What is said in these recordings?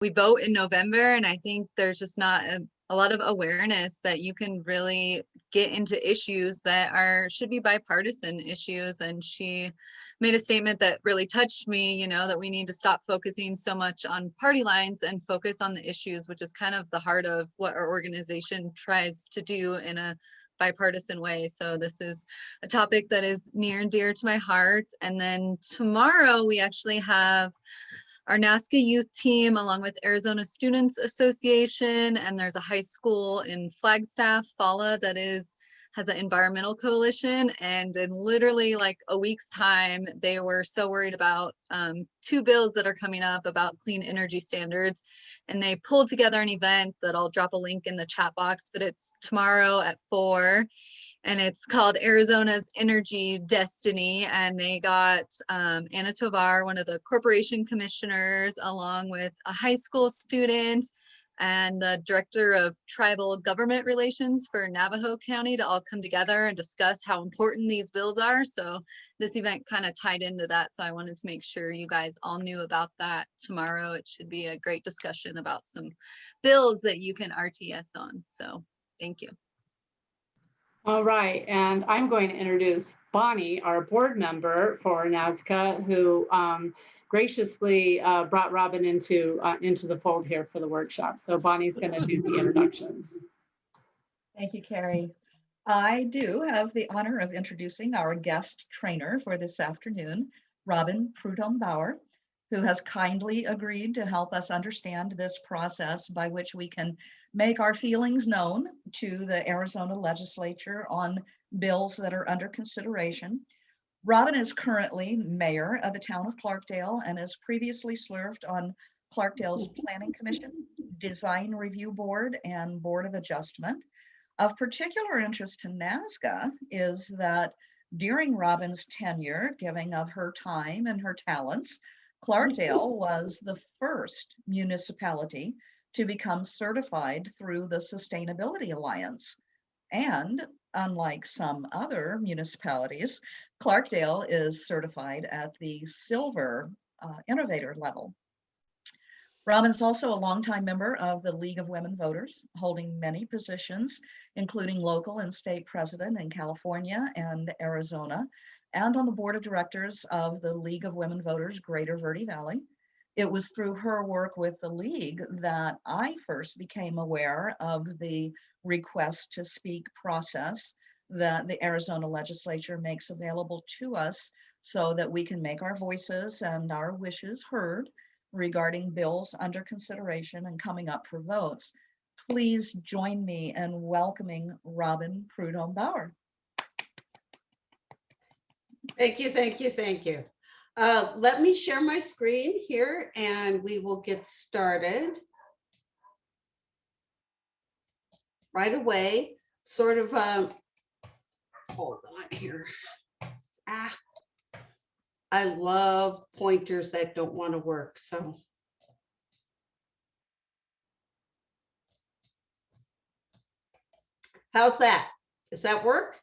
we vote in November, and I think there's just not a lot of awareness that you can really get into issues that should be bipartisan issues. And she made a statement that really touched me, you know, that we need to stop focusing so much on party lines and focus on the issues, which is kind of the heart of what our organization tries to do in a bipartisan way. So this is a topic that is near and dear to my heart. And then tomorrow we actually have our NAZCCA youth team along with Arizona Students Association, and there's a high school in Flagstaff, FALA, that has an environmental coalition. And in literally like a week's time, they were so worried about 2 bills that are coming up about clean energy standards. And they pulled together an event that I'll drop a link in the chat box, but it's tomorrow at 4. And it's called Arizona's Energy Destiny. And they got Anna Tovar, one of the corporation commissioners, along with a high school student and the director of tribal government relations for Navajo County to all come together and discuss how important these bills are. So this event kind of tied into that. So I wanted to make sure you guys all knew about that tomorrow. It should be a great discussion about some bills that you can RTS on. So thank you. All right, and I'm going to introduce Bonnie, our board member for NAZCCA, who graciously brought Robin into the fold here for the workshop. So Bonnie's going to do the introductions. Thank you, Carrie. I do have the honor of introducing our guest trainer for this afternoon, Robin Prudhomme Bauer, who has kindly agreed to help us understand this process by which we can make our feelings known to the Arizona Legislature on bills that are under consideration. Robin is currently mayor of the town of Clarkdale and has previously served on Clarkdale's Planning Commission, Design Review Board, and Board of Adjustment. Of particular interest to NAZCCA is that during Robin's tenure, giving of her time and her talents, Clarkdale was the first municipality to become certified through the Sustainability Alliance. And unlike some other municipalities, Clarkdale is certified at the Silver Innovator level. Robin's also a longtime member of the League of Women Voters, holding many positions, including local and state president in California and Arizona, and on the board of directors of the League of Women Voters Greater Verde Valley. It was through her work with the League that I first became aware of the Request to Speak process that the Arizona Legislature makes available to us so that we can make our voices and our wishes heard regarding bills under consideration and coming up for votes. Please join me in welcoming Robin Prudhomme Bauer. Thank you, thank you, thank you. Let me share my screen here and we will get started right away. Sort of, hold on here. I love pointers that don't want to work, so. How's that? Does that work?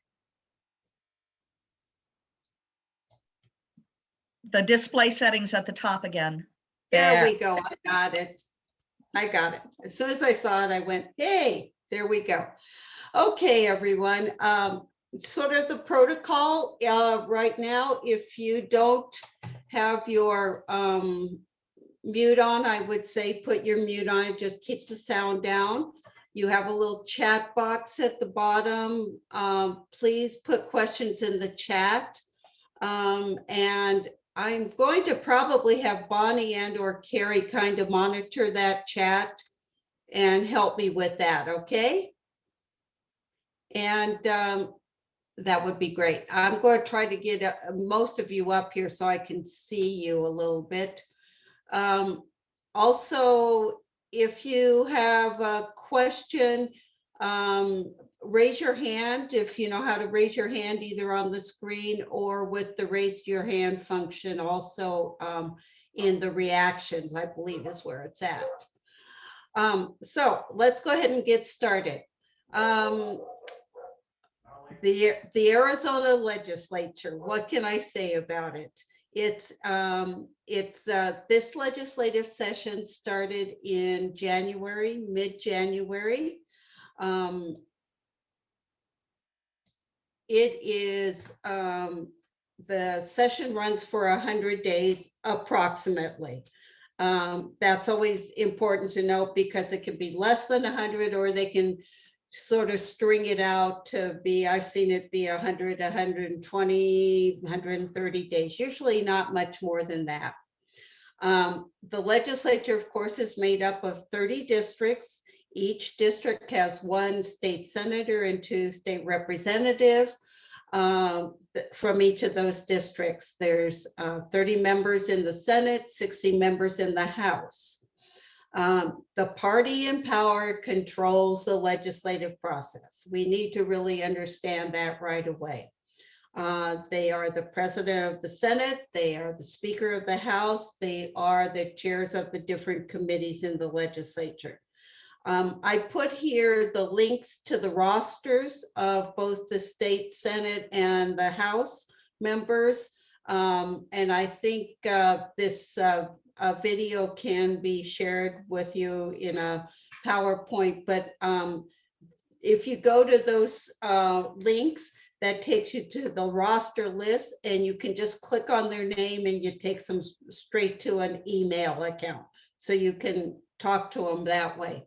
The display settings at the top again. There we go. I got it. I got it. As soon as I saw it, I went, hey, there we go. Okay, everyone. Sort of the protocol right now, if you don't have your mute on, I would say put your mute on. It just keeps the sound down. You have a little chat box at the bottom. Please put questions in the chat. And I'm going to probably have Bonnie and or Carrie kind of monitor that chat and help me with that, okay? And that would be great. I'm going to try to get most of you up here so I can see you a little bit. Also, if you have a question, raise your hand if you know how to raise your hand either on the screen or with the raise your hand function also in the reactions, I believe is where it's at. So let's go ahead and get started. The Arizona Legislature, what can I say about it? This legislative session started in January, mid-January. It is, the session runs for 100 days approximately. That's always important to note because it can be less than 100, or they can sort of string it out to be, I've seen it be 100, 120, 130 days, usually not much more than that. The legislature, of course, is made up of 30 districts. Each district has 1 state senator and 2 state representatives. From each of those districts, there's 30 members in the Senate, 60 members in the House. The party in power controls the legislative process. We need to really understand that right away. They are the president of the Senate, they are the Speaker of the House, they are the chairs of the different committees in the legislature. I put here the links to the rosters of both the state Senate and the House members. And I think this video can be shared with you in a PowerPoint, but if you go to those links, that takes you to the roster list, and you can just click on their name and it takes them straight to an email account. So you can talk to them that way.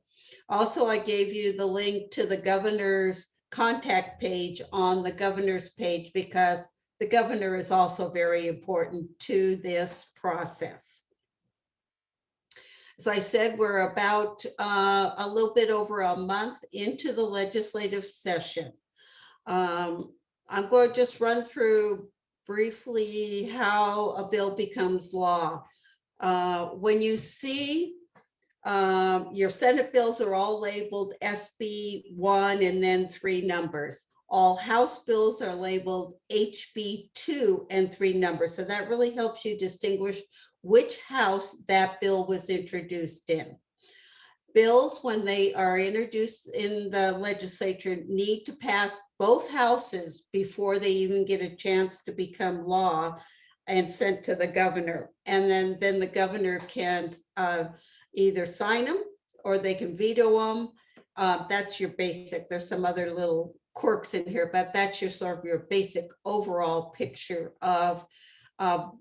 Also, I gave you the link to the governor's contact page on the governor's page, because the governor is also very important to this process. As I said, we're about a little bit over a month into the legislative session. I'm going to just run through briefly how a bill becomes law. When you see your Senate bills are all labeled SB 1 and then 3 numbers. All House bills are labeled HB 2 and 3 numbers. So that really helps you distinguish which house that bill was introduced in. Bills, when they are introduced in the legislature, need to pass both houses before they even get a chance to become law and sent to the governor. And then the governor can either sign them or they can veto them. That's your basic. There's some other little quirks in here, but that's your sort of your basic overall picture of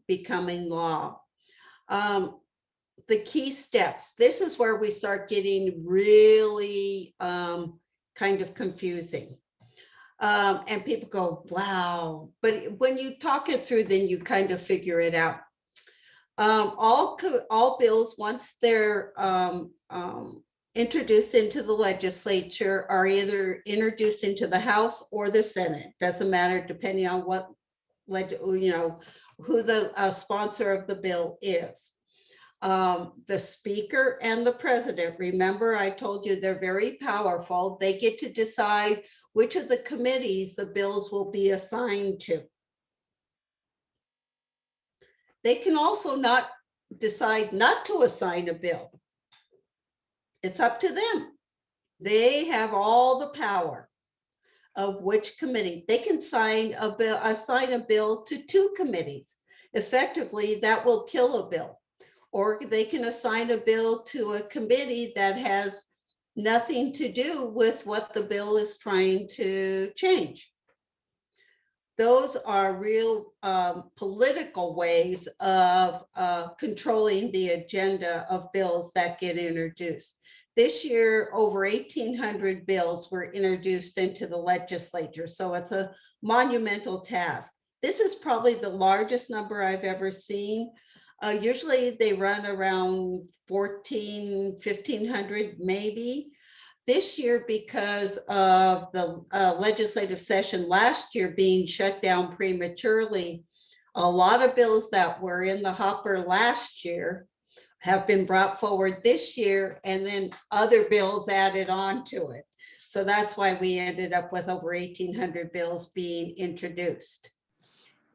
becoming law. The key steps. This is where we start getting really kind of confusing. And people go, wow. But when you talk it through, then you kind of figure it out. All bills, once they're introduced into the legislature, are either introduced into the House or the Senate. Doesn't matter, depending on what, who the sponsor of the bill is. The Speaker and the President, remember I told you they're very powerful. They get to decide which of the committees the bills will be assigned to. They can also not decide not to assign a bill. It's up to them. They have all the power of which committee. They can assign a bill to 2 committees. Effectively, that will kill a bill. Or they can assign a bill to a committee that has nothing to do with what the bill is trying to change. Those are real political ways of controlling the agenda of bills that get introduced. This year, over 1,800 bills were introduced into the legislature, so it's a monumental task. This is probably the largest number I've ever seen. Usually they run around 1,500 maybe. This year, because of the legislative session last year being shut down prematurely, a lot of bills that were in the hopper last year have been brought forward this year, and then other bills added on to it. So that's why we ended up with over 1,800 bills being introduced.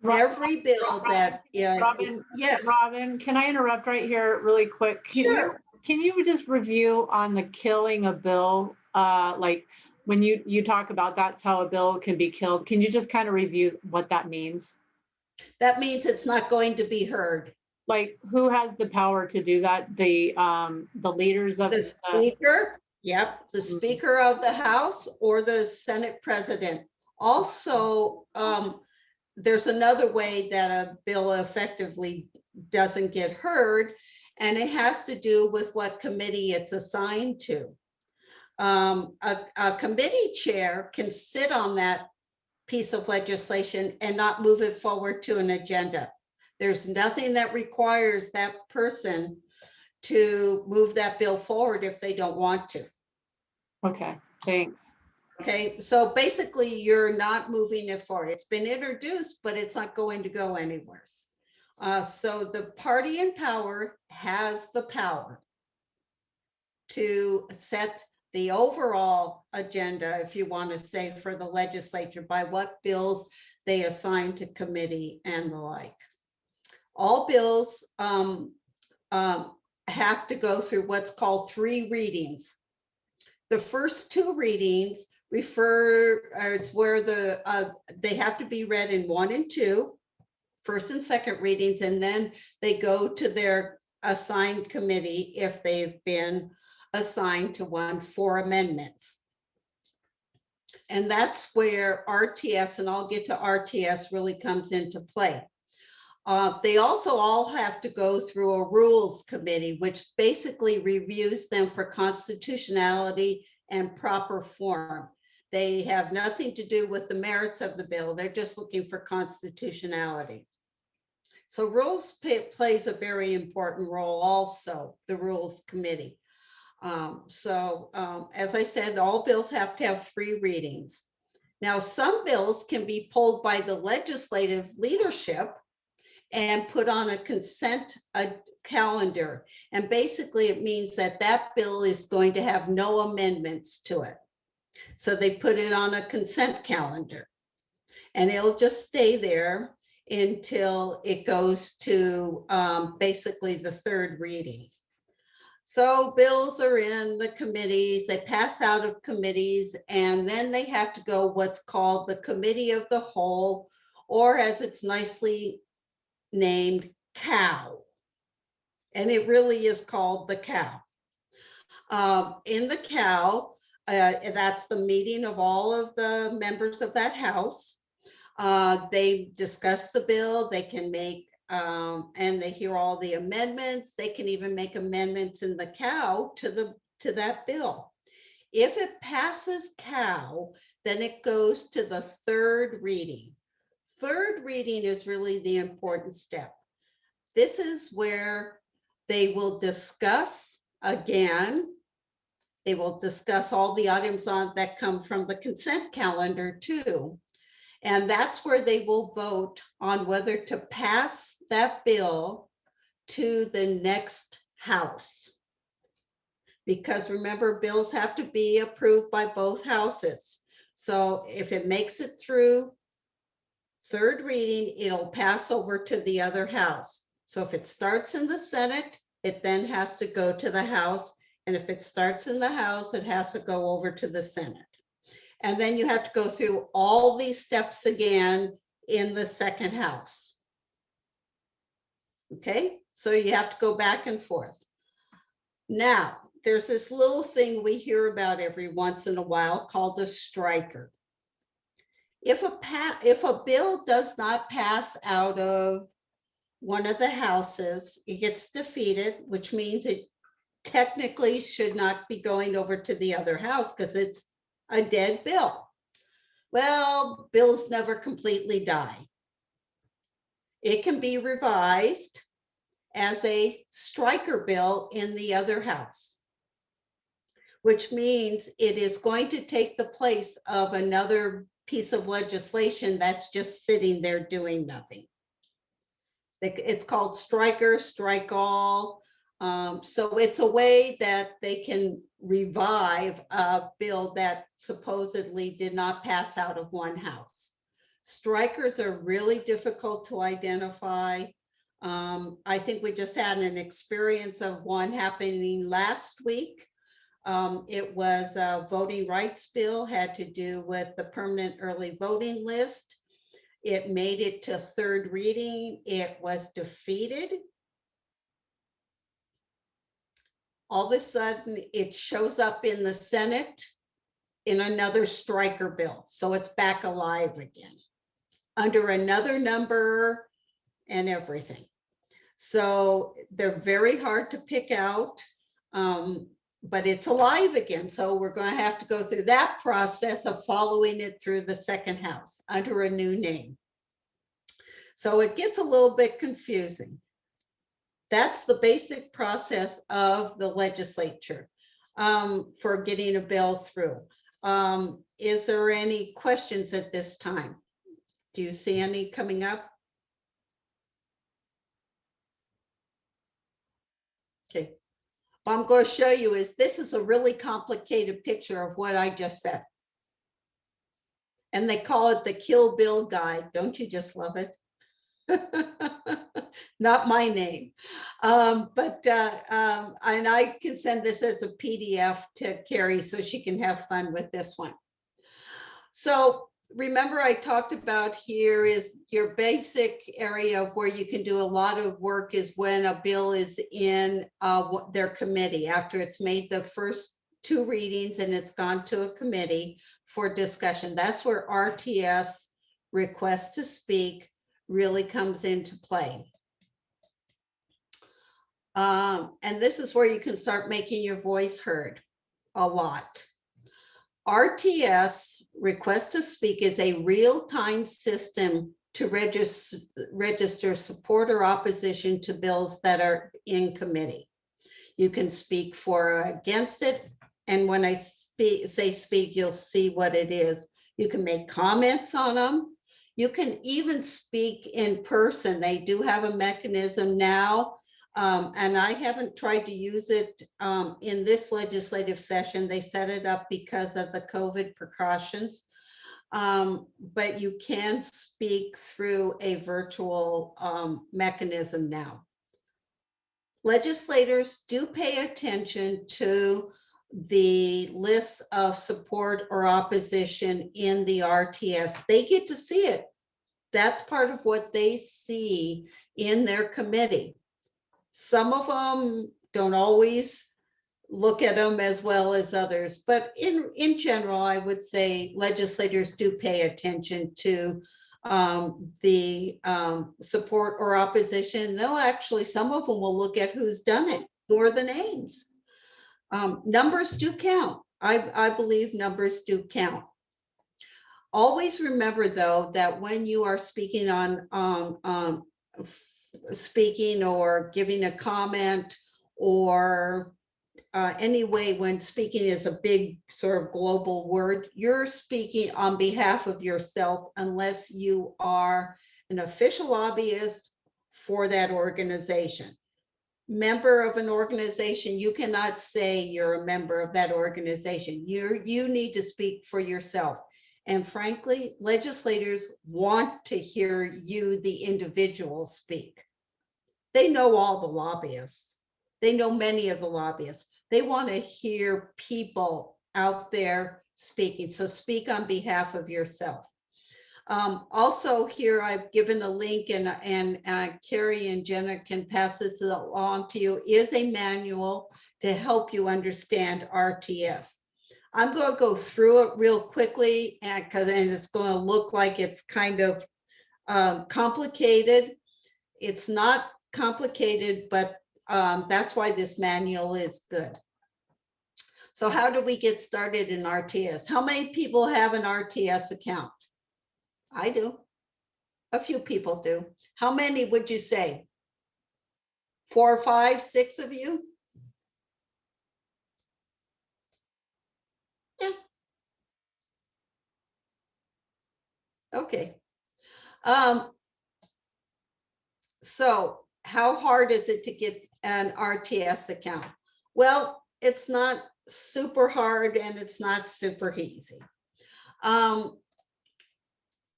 Every bill that, Robin, yes. Robin, can I interrupt right here really quick? Sure. Can you just review on the killing a bill? Like when you talk about that's how a bill can be killed, can you just kind of review what that means? That means it's not going to be heard. Like, who has the power to do that? The leaders of The speaker, yep, the Speaker of the House or the Senate President. Also, there's another way that a bill effectively doesn't get heard, and it has to do with what committee it's assigned to. A committee chair can sit on that piece of legislation and not move it forward to an agenda. There's nothing that requires that person to move that bill forward if they don't want to. Okay, thanks. Okay, so basically you're not moving it forward. It's been introduced, but it's not going to go anywhere. So the party in power has the power to set the overall agenda, if you want to say, for the legislature by what bills they assign to committee and the like. All bills have to go through what's called 3 readings. The first 2 readings it's where they have to be read in 1 and 2, first and second readings, and then they go to their assigned committee if they've been assigned to one for amendments. And that's where RTS, and I'll get to RTS, really comes into play. They also all have to go through a rules committee, which basically reviews them for constitutionality and proper form. They have nothing to do with the merits of the bill. They're just looking for constitutionality. So rules plays a very important role also, the rules committee. As I said, all bills have to have 3 readings. Now, some bills can be pulled by the legislative leadership and put on a consent calendar. And basically it means that that bill is going to have no amendments to it. So they put it on a consent calendar and it'll just stay there until it goes to basically the 3rd reading. So bills are in the committees, they pass out of committees, and then they have to go what's called the Committee of the Whole, or as it's nicely named, COW. And it really is called the COW. In the COW, that's the meeting of all of the members of that house. They discuss the bill, they can make and they hear all the amendments. They can even make amendments in the COW to that bill. If it passes COW, then it goes to the 3rd reading. 3rd reading is really the important step. This is where they will discuss again. They will discuss all the items that come from the consent calendar too. And that's where they will vote on whether to pass that bill to the next house. Because remember, bills have to be approved by both houses. So if it makes it through 3rd reading, it'll pass over to the other house. So if it starts in the Senate, it then has to go to the House. And if it starts in the House, it has to go over to the Senate. And then you have to go through all these steps again in the 2nd house. Okay, so you have to go back and forth. Now, there's this little thing we hear about every once in a while called a striker. If a bill does not pass out of one of the houses, it gets defeated, which means it technically should not be going over to the other house because it's a dead bill. Well, bills never completely die. It can be revised as a striker bill in the other house, which means it is going to take the place of another piece of legislation that's just sitting there doing nothing. It's called striker, strike all. So it's a way that they can revive a bill that supposedly did not pass out of one house. Strikers are really difficult to identify. I think we just had an experience of one happening last week. It was a voting rights bill, had to do with the permanent early voting list. It made it to third reading. It was defeated. All of a sudden, it shows up in the Senate in another striker bill. So it's back alive again under another number and everything. So they're very hard to pick out, but it's alive again. So we're going to have to go through that process of following it through the second house under a new name. So it gets a little bit confusing. That's the basic process of the legislature for getting a bill through. Is there any questions at this time? Do you see any coming up? Okay. What I'm going to show you is this is a really complicated picture of what I just said. And they call it the Kill Bill Guide. Don't you just love it? Not my name, and I can send this as a PDF to Carrie so she can have fun with this one. So remember, I talked about here is your basic area of where you can do a lot of work is when a bill is in their committee after it's made the first 2 readings and it's gone to a committee for discussion. That's where RTS Request to Speak really comes into play. And this is where you can start making your voice heard a lot. RTS Request to Speak is a real-time system to register support or opposition to bills that are in committee. You can speak for or against it. And when I say speak, you'll see what it is. You can make comments on them. You can even speak in person. They do have a mechanism now, and I haven't tried to use it in this legislative session. They set it up because of the COVID precautions, but you can speak through a virtual mechanism now. Legislators do pay attention to the lists of support or opposition in the RTS. They get to see it. That's part of what they see in their committee. Some of them don't always look at them as well as others, but in general, I would say legislators do pay attention to the support or opposition. They'll actually, some of them will look at who's done it, who are the names. Numbers do count. I believe numbers do count. Always remember, though, that when you are speaking on speaking or giving a comment or anyway, when speaking is a big sort of global word, you're speaking on behalf of yourself unless you are an official lobbyist for that organization. Member of an organization, you cannot say you're a member of that organization. You need to speak for yourself. And frankly, legislators want to hear you, the individual, speak. They know all the lobbyists. They know many of the lobbyists. They want to hear people out there speaking. So speak on behalf of yourself. Also here, I've given a link, and Carrie and Jenna can pass this along to you, is a manual to help you understand RTS. I'm going to go through it real quickly and it's going to look like it's kind of complicated. It's not complicated, but that's why this manual is good. So how do we get started in RTS? How many people have an RTS account? I do. A few people do. How many would you say? 4 or 5, 6 of you? Yeah. Okay. So how hard is it to get an RTS account? Well, it's not super hard and it's not super easy.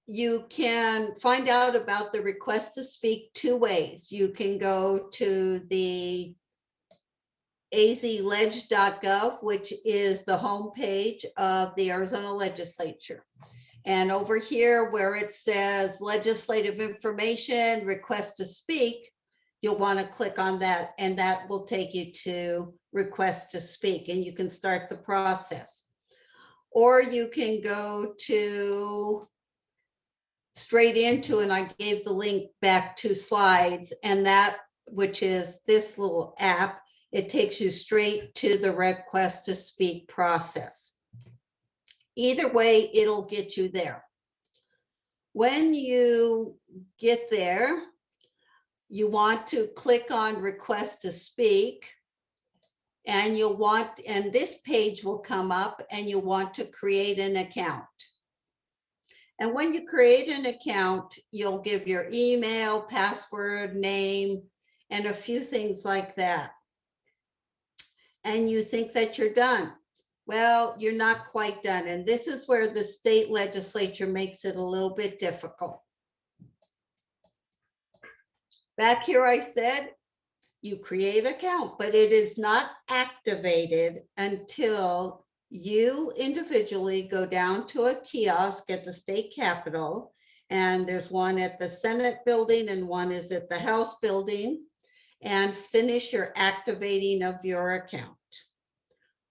You can find out about the request to speak 2 ways. You can go to the azleg.gov, which is the homepage of the Arizona Legislature. And over here where it says legislative information, request to speak, you'll want to click on that, and that will take you to request to speak, and you can start the process. Or you can go to straight into, and I gave the link back to slides, and that, which is this little app, it takes you straight to the request to speak process. Either way, it'll get you there. When you get there, you want to click on request to speak, and and this page will come up, and you want to create an account. And when you create an account, you'll give your email, password, name, and a few things like that. And you think that you're done. Well, you're not quite done. And this is where the state legislature makes it a little bit difficult. Back here, I said, you create an account, but it is not activated until you individually go down to a kiosk at the state capitol. And there's one at the Senate building and one is at the House building, and finish your activating of your account.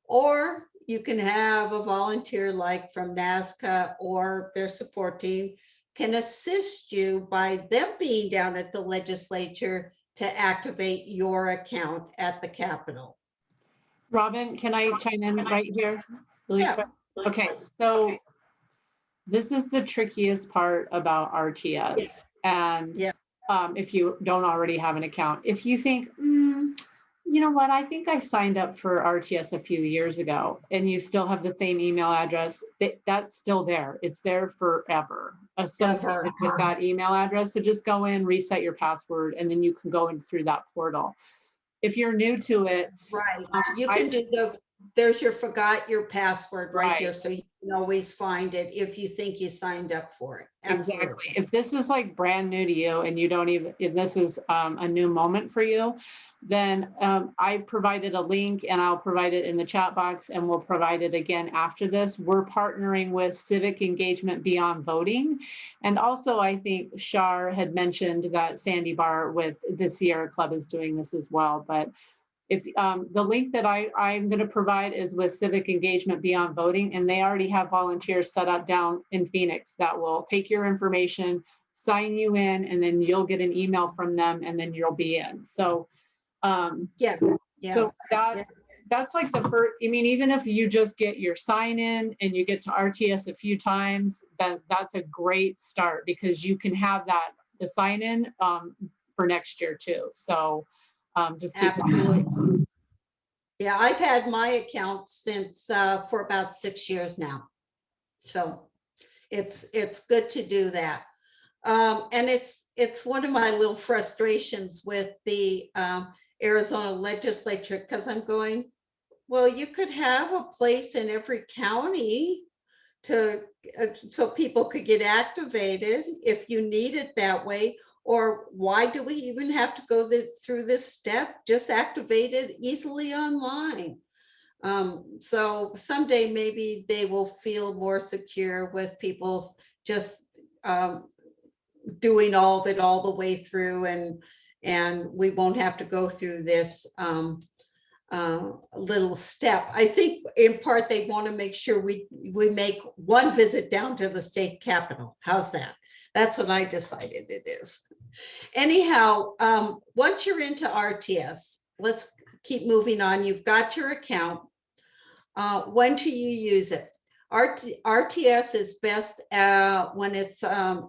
Or you can have a volunteer like from NAZCCA or their support team can assist you by them being down at the legislature to activate your account at the Capitol. Robin, can I chime in right here? Really Yeah. quick? Okay, so this is the trickiest part about RTS. Yes. And Yeah. If you don't already have an account, if you think, you know what, I think I signed up for RTS a few years ago, and you still have the same email address, that's still there. It's there forever associated with that email address. So just go in, reset your password, and then you can go in through that portal. If you're new to it, right, you can do there's your forgot your password right there, so you can always find it if you think you signed up for it. Absolutely. Exactly. If this is like brand new to you and you don't even, if this is a new moment for you, then I provided a link, and I'll provide it in the chat box, and we'll provide it again after this. We're partnering with Civic Engagement Beyond Voting. And also, I think Shar had mentioned that Sandy Bar with the Sierra Club is doing this as well. But if the link that I'm going to provide is with Civic Engagement Beyond Voting, and they already have volunteers set up down in Phoenix that will take your information, sign you in, and then you'll get an email from them, and then you'll be in. So so that's like the first, I mean, even if you just get your sign in and you get to RTS a few times, that's a great start, because you can have the sign in for next year too. So just keep absolutely. Yeah, I've had my account since for about 6 years now. So it's good to do that. And it's one of my little frustrations with the Arizona Legislature, because I'm going, well, you could have a place in every county to so people could get activated if you need it that way. Or why do we even have to go through this step? Just activate it easily online. So someday maybe they will feel more secure with people just doing all of it all the way through, and we won't have to go through this little step. I think in part they want to make sure we make one visit down to the state capitol. How's that? That's what I decided it is. Anyhow, once you're into RTS, let's keep moving on. You've got your account. When do you use it? RTS is best when it's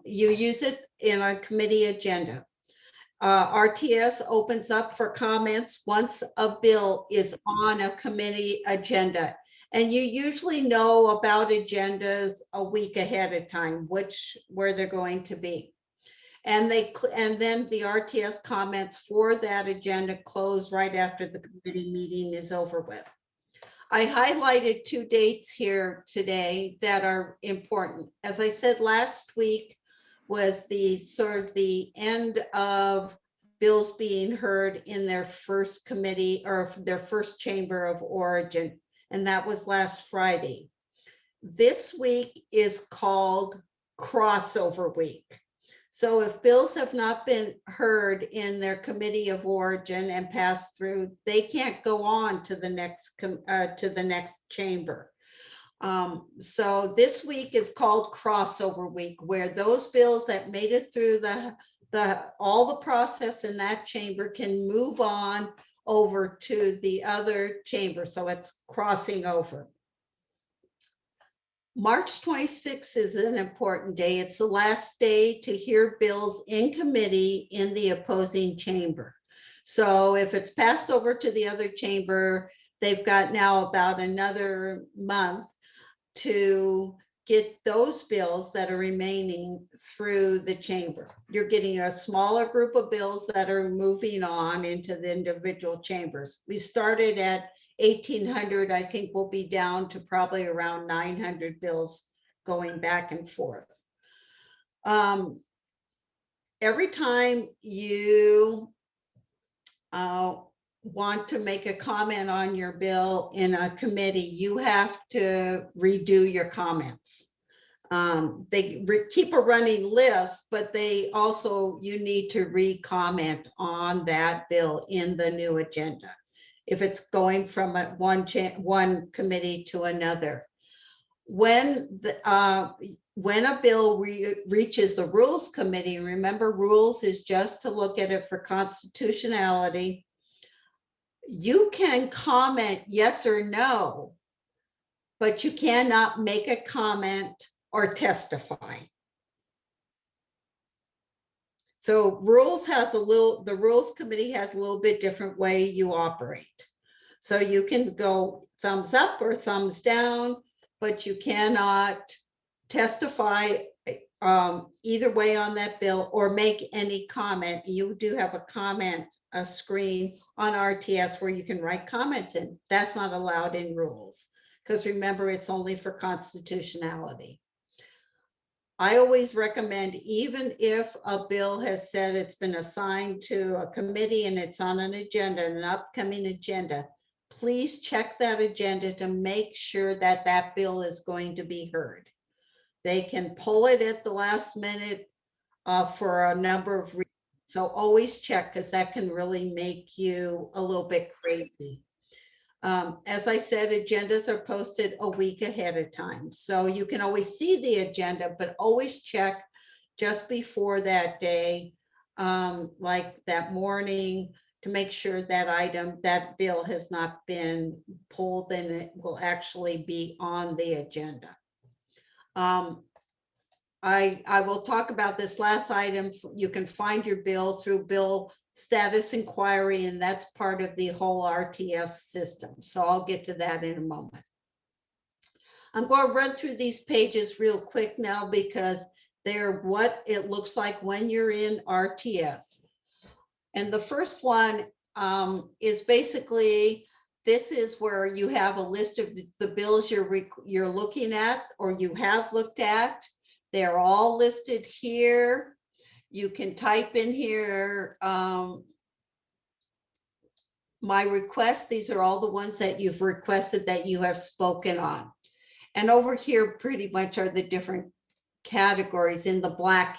you use it in a committee agenda. RTS opens up for comments once a bill is on a committee agenda. And you usually know about agendas a week ahead of time, where they're going to be. And then the RTS comments for that agenda close right after the committee meeting is over with. I highlighted 2 dates here today that are important. As I said, last week was the sort of the end of bills being heard in their first committee or their first chamber of origin. And that was last Friday. this week is called crossover week. So if bills have not been heard in their committee of origin and passed through, they can't go on to the next chamber. So this week is called crossover week, where those bills that made it through all the process in that chamber can move on over to the other chamber. So it's crossing over. March 26th is an important day. It's the last day to hear bills in committee in the opposing chamber. So if it's passed over to the other chamber, they've got now about another month to get those bills that are remaining through the chamber. You're getting a smaller group of bills that are moving on into the individual chambers. We started at 1,800. I think we'll be down to probably around 900 bills going back and forth. Every time you want to make a comment on your bill in a committee, you have to redo your comments. They keep a running list, but they also, you need to re-comment on that bill in the new agenda if it's going from one committee to another. When a bill reaches the Rules Committee, remember, rules is just to look at it for constitutionality. You can comment yes or no, but you cannot make a comment or testify. So the Rules Committee has a little bit different way you operate. So you can go thumbs up or thumbs down, but you cannot testify either way on that bill or make any comment. You do have a screen on RTS where you can write comments in. That's not allowed in rules, because remember, it's only for constitutionality. I always recommend, even if a bill has said it's been assigned to a committee and it's on an agenda, an upcoming agenda, please check that agenda to make sure that that bill is going to be heard. They can pull it at the last minute for a number of reasons. So always check, because that can really make you a little bit crazy. As I said, agendas are posted a week ahead of time. So you can always see the agenda, but always check just before that day, like that morning, to make sure that bill has not been pulled and it will actually be on the agenda. I will talk about this last item. You can find your bill through bill status inquiry, and that's part of the whole RTS system. So I'll get to that in a moment. I'm going to run through these pages real quick now, because they're what it looks like when you're in RTS. And the first one is basically, this is where you have a list of the bills you're looking at or you have looked at. They're all listed here. You can type in here my request. These are all the ones that you've requested that you have spoken on. And over here pretty much are the different categories in the black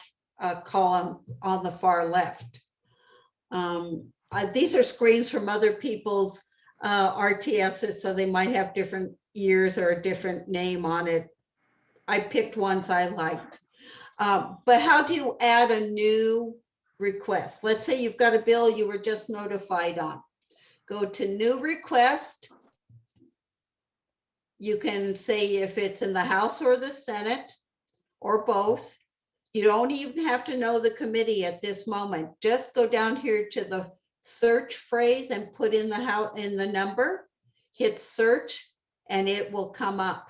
column on the far left. These are screens from other people's RTSs, so they might have different years or a different name on it. I picked ones I liked. But how do you add a new request? Let's say you've got a bill you were just notified on. Go to new request. You can say if it's in the House or the Senate or both. You don't even have to know the committee at this moment. Just go down here to the search phrase and put in the number, hit search, and it will come up.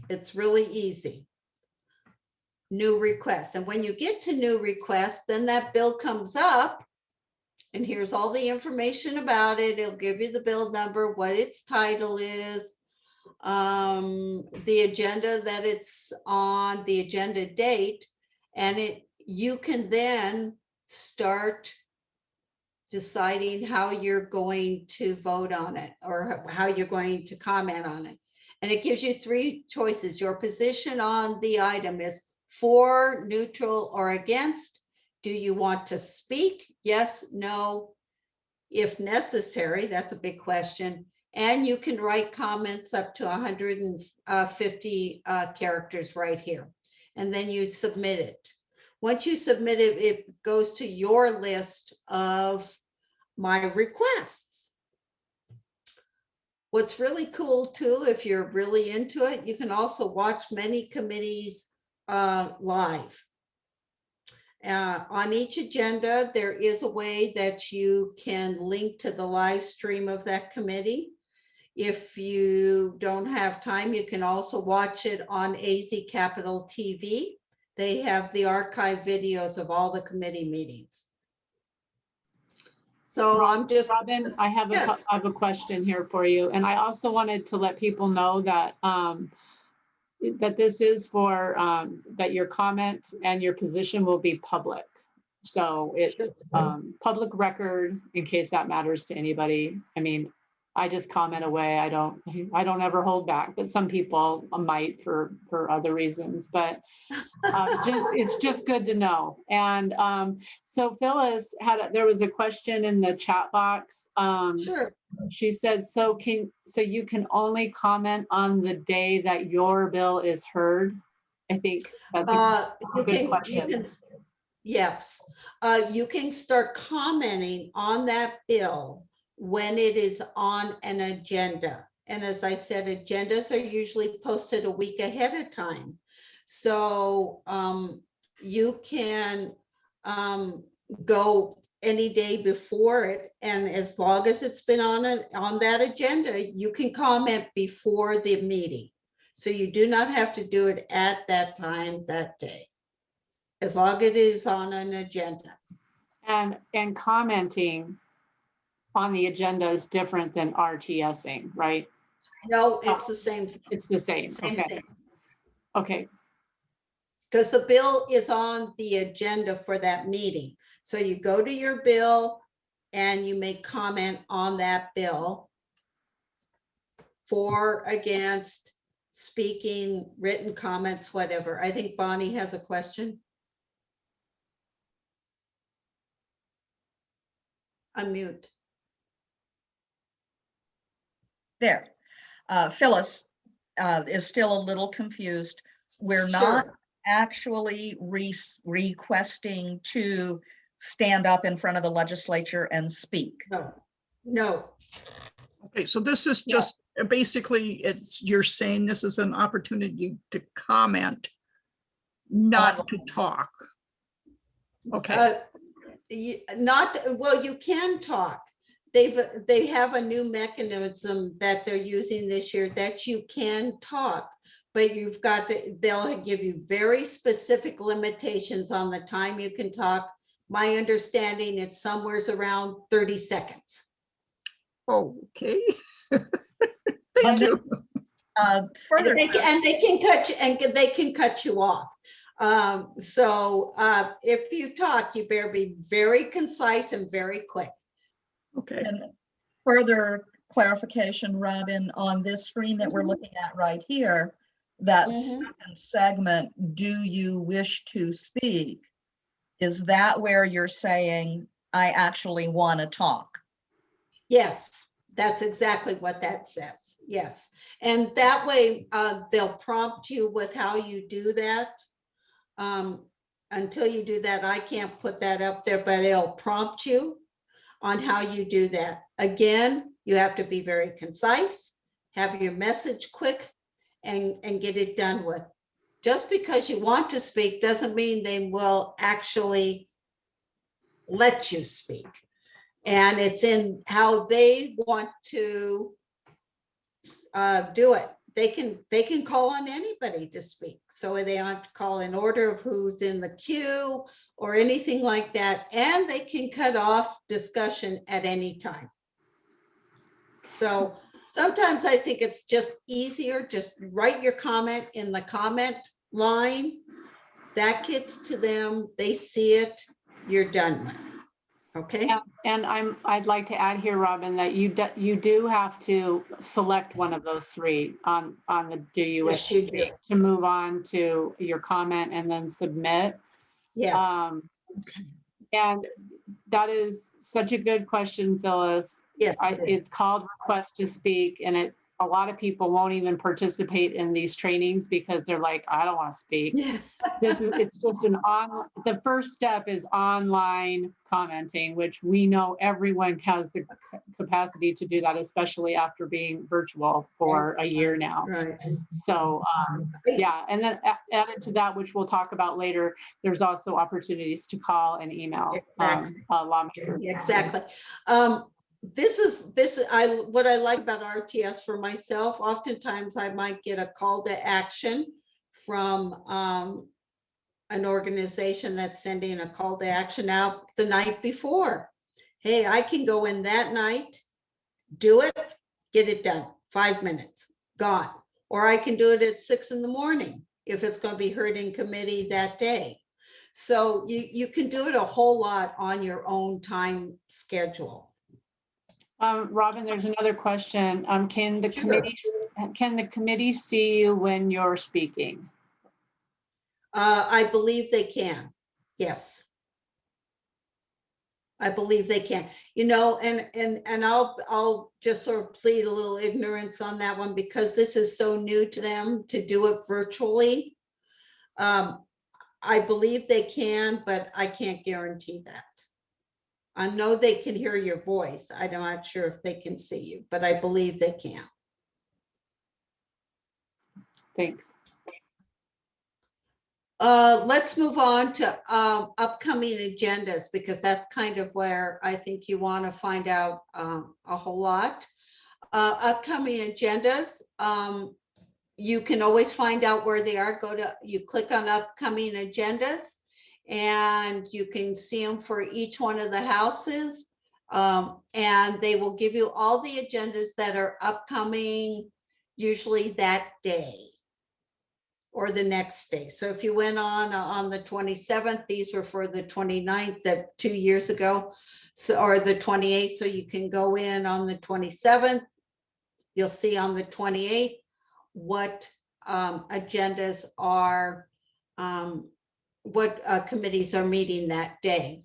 It's really easy. New request. And when you get to new request, then that bill comes up, and here's all the information about it. It'll give you the bill number, what its title is, the agenda that it's on, the agenda date, and you can then start deciding how you're going to vote on it or how you're going to comment on it. And it gives you 3 choices. Your position on the item is for, neutral, or against. Do you want to speak? Yes, no, if necessary. That's a big question. And you can write comments up to 150 characters right here. And then you submit it. Once you submit it, it goes to your list of my requests. What's really cool too, if you're really into it, you can also watch many committees live. On each agenda, there is a way that you can link to the live stream of that committee. If you don't have time, you can also watch it on AZ Capital TV. They have the archive videos of all the committee meetings. So I'm just, Robin, I have a question here for you. And I also wanted to let people know that that this is for, that your comment and your position will be public. So it's public record, in case that matters to anybody. I mean, I just comment away. I don't ever hold back, but some people might for other reasons, but it's just good to know. And so Phyllis there was a question in the chat box. sure. She said, so you can only comment on the day that your bill is heard? I think that's a good question. Yes, you can start commenting on that bill when it is on an agenda. And as I said, agendas are usually posted a week ahead of time. So you can go any day before it, and as long as it's been on that agenda, you can comment before the meeting. So you do not have to do it at that time that day, as long as it is on an agenda. And commenting on the agenda is different than RTSing, right? No, it's the same thing. It's the same. Okay. Thing. Okay. Because the bill is on the agenda for that meeting. So you go to your bill and you make comment on that bill, for, against, speaking, written comments, whatever. I think Bonnie has a question. Unmute. There. Phyllis is still a little confused. We're not actually requesting to stand up in front of the legislature and speak. No. Okay, so this is just basically, you're saying this is an opportunity to comment, not to talk. Okay. Well, you can talk. They have a new mechanism that they're using this year that you can talk, but they'll give you very specific limitations on the time you can talk. My understanding, it's somewhere around 30 seconds. Okay. Thank you. Further, and they can cut you off. So if you talk, you better be very concise and very quick. Okay. And further clarification, Robin, on this screen that we're looking at right here, that second segment, do you wish to speak? Is that where you're saying, I actually want to talk? Yes, that's exactly what that says. Yes. And that way they'll prompt you with how you do that. Until you do that, I can't put that up there, but it'll prompt you on how you do that. Again, you have to be very concise, have your message quick, and get it done with. Just because you want to speak doesn't mean they will actually let you speak. And it's in how they want to do it. They can call on anybody to speak. So they don't have to call in order of who's in the queue or anything like that. And they can cut off discussion at any time. So sometimes I think it's just easier, just write your comment in the comment line. That gets to them, they see it, you're done with. Okay, And I'd like to add here, Robin, that you do have to select one of those three on the do you wish yes, you do. to move on to your comment and then submit. Yes, And that is such a good question, Phyllis. yes, it is. It's called Request to Speak, and a lot of people won't even participate in these trainings because they're like, I don't want to speak. Yeah. It's just the first step is online commenting, which we know everyone has the capacity to do that, especially after being virtual for a year now. Right. So yeah, and then added to that, which we'll talk about later, there's also opportunities to call and email lawmakers. Exactly. What I like about RTS for myself, oftentimes I might get a call to action from an organization that's sending a call to action out the night before. Hey, I can go in that night, do it, get it done, 5 minutes, gone. Or I can do it at 6 in.the.morning if it's going to be heard in committee that day. So you can do it a whole lot on your own time schedule. Robin, there's another question. Can the Sure. committee see you when you're speaking? I believe they can. Yes. I believe they can. You know, and I'll just sort of plead a little ignorance on that one because this is so new to them to do it virtually. I believe they can, but I can't guarantee that. I know they can hear your voice. I'm not sure if they can see you, but I believe they can. Thanks. Let's move on to upcoming agendas because that's kind of where I think you want to find out a whole lot. Upcoming agendas, you can always find out where they are. You click on upcoming agendas and you can see them for each one of the houses. And they will give you all the agendas that are upcoming usually that day or the next day. So if you went on the 27th, these were for the 29th, that 2 years ago, so, or the 28th. So you can go in on the 27th. You'll see on the 28th what agendas are, what committees are meeting that day.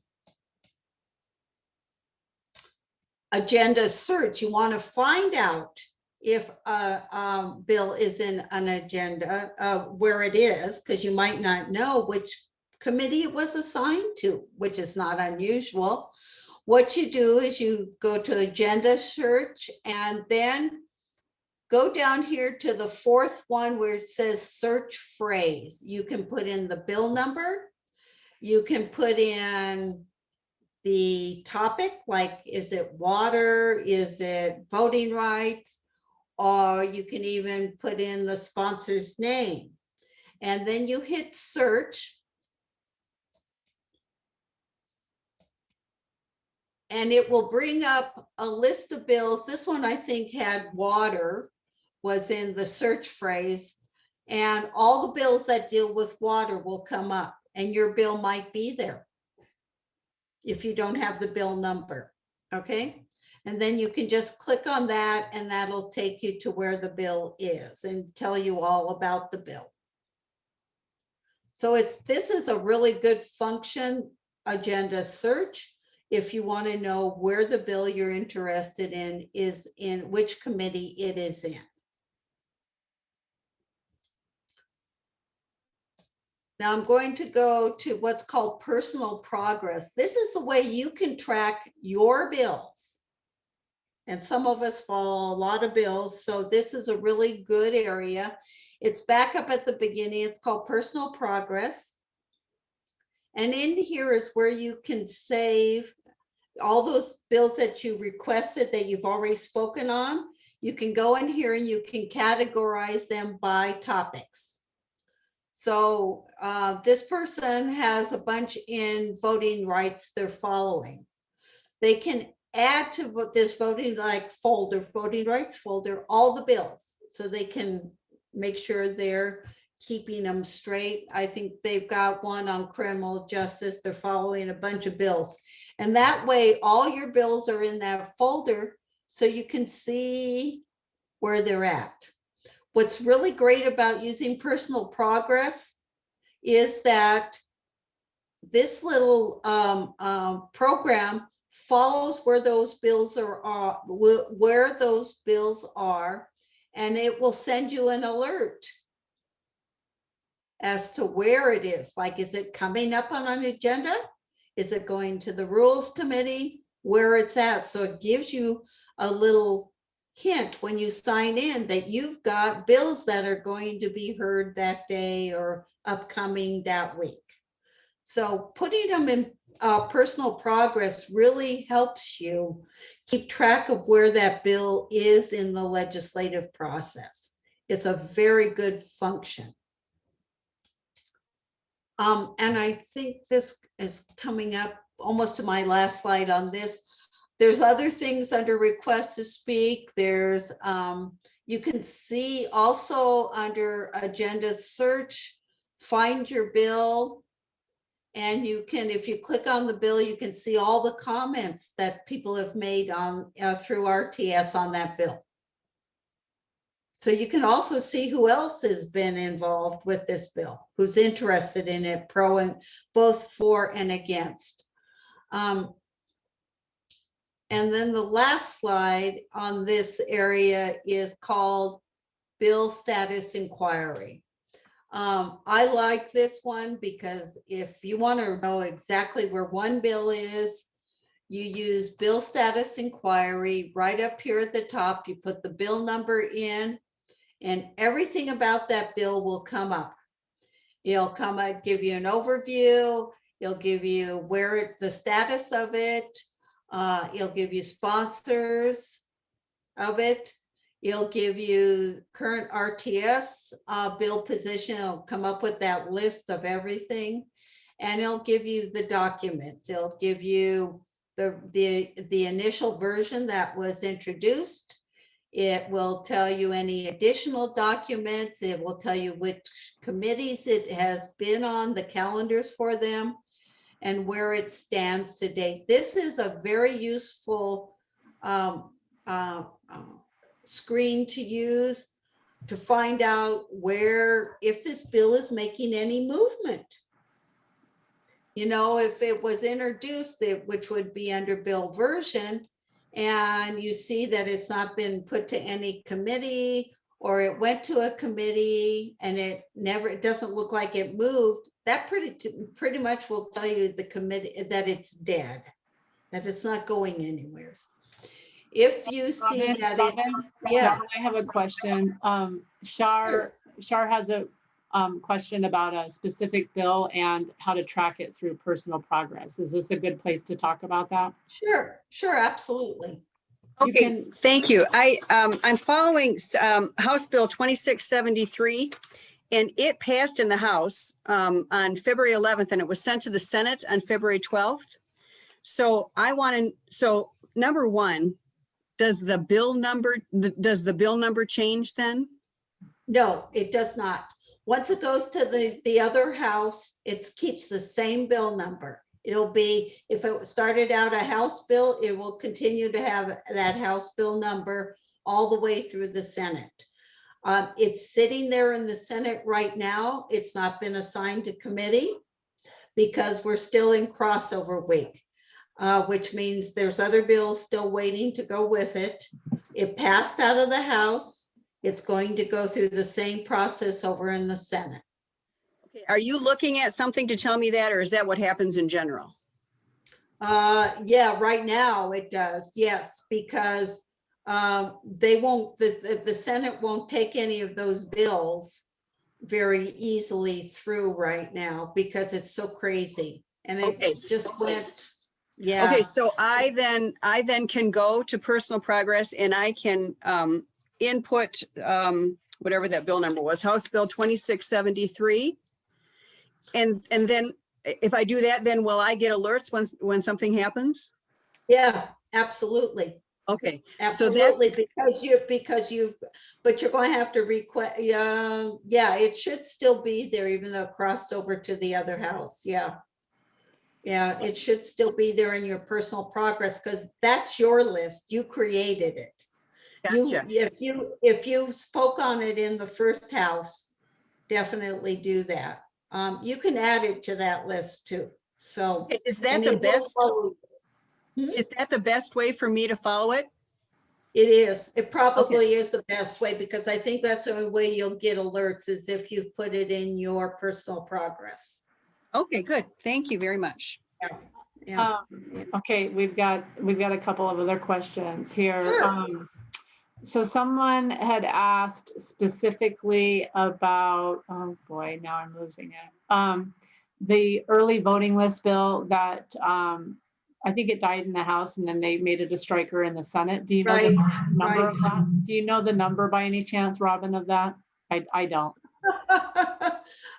Agenda search, you want to find out if a bill is in an agenda, where it is, because you might not know which committee it was assigned to, which is not unusual. What you do is you go to agenda search and then go down here to the fourth one where it says search phrase. You can put in the bill number. You can put in the topic, like, is it water? Is it voting rights? Or you can even put in the sponsor's name. And then you hit search. And it will bring up a list of bills. This one I think had water, was in the search phrase. And all the bills that deal with water will come up and your bill might be there if you don't have the bill number, okay? And then you can just click on that and that'll take you to where the bill is and tell you all about the bill. So this is a really good function, agenda search, if you want to know where the bill you're interested in is, in which committee it is in. Now I'm going to go to what's called personal progress. This is the way you can track your bills. And some of us follow a lot of bills, so this is a really good area. It's back up at the beginning. It's called personal progress. And in here is where you can save all those bills that you requested that you've already spoken on. You can go in here and you can categorize them by topics. So this person has a bunch in voting rights they're following. They can add to this voting rights folder, all the bills, so they can make sure they're keeping them straight. I think they've got one on criminal justice. They're following a bunch of bills. And that way, all your bills are in that folder so you can see where they're at. What's really great about using personal progress is that this little program follows where those bills are, and it will send you an alert as to where it is. Like, is it coming up on an agenda? Is it going to the Rules Committee? Where it's at. So it gives you a little hint when you sign in that you've got bills that are going to be heard that day or upcoming that week. So putting them in personal progress really helps you keep track of where that bill is in the legislative process. It's a very good function. And I think this is coming up almost to my last slide on this. There's other things under Request to Speak. There's, you can see also under Agenda Search, find your bill. And you can, if you click on the bill, you can see all the comments that people have made on through RTS on that bill. So you can also see who else has been involved with this bill, who's interested in it, pro and both for and against. And then the last slide on this area is called Bill Status Inquiry. I like this one because if you want to know exactly where one bill is, you use Bill Status Inquiry right up here at the top. You put the bill number in and everything about that bill will come up. It'll come up, give you an overview. It'll give you where the status of it. It'll give you sponsors of it. It'll give you current RTS bill position. It'll come up with that list of everything, and it'll give you the documents. It'll give you the initial version that was introduced. It will tell you any additional documents. It will tell you which committees it has been on, the calendars for them, and where it stands to date. This is a very useful screen to use to find out where, if this bill is making any movement. You know, if it was introduced, which would be under bill version, and you see that it's not been put to any committee, or it went to a committee and it doesn't look like it moved, that pretty much will tell you the committee that it's dead, that it's not going anywhere. If you see that yeah, I have a question. Shar has a question about a specific bill and how to track it through personal progress. Is this a good place to talk about that? Sure, absolutely. Okay, thank you. I'm following House Bill 2673, and it passed in the House on February 11th, and it was sent to the Senate on February 12th. So number one, does the bill number change then? No, it does not. Once it goes to the other house, it keeps the same bill number. It'll be, if it started out a House bill, it will continue to have that House bill number all the way through the Senate. It's sitting there in the Senate right now. It's not been assigned to committee because we're still in crossover week, which means there's other bills still waiting to go with it. It passed out of the House. It's going to go through the same process over in the Senate. Are you looking at something to tell me that, or is that what happens in general? Yeah, right now it does. Yes, because they won't, the Senate won't take any of those bills very easily through right now because it's so crazy. And it just went, yeah. Okay, so I then can go to personal progress and I can input whatever that bill number was, House Bill 2673. And then if I do that, then will I get alerts when something happens? Yeah, absolutely. Okay. Absolutely, so but you're going to have to request, yeah, it should still be there even though it crossed over to the other house. Yeah. Yeah, it should still be there in your personal progress because that's your list. You created it. Gotcha. If you spoke on it in the first house, definitely do that. You can add it to that list too. So Is that and the it will- best? Is that the best way for me to follow it? It is. It probably is the best way because I think that's the only way you'll get alerts is if you've put it in your personal progress. Okay, good. Thank you very much. Yeah. Okay, we've got a couple of other questions here. Sure. So someone had asked specifically about, oh boy, now I'm losing it. The early voting list bill that I think it died in the House and then they made it a striker in the Senate. Do you know the number of that? Do you know the number by any chance, Robin, of that? I don't.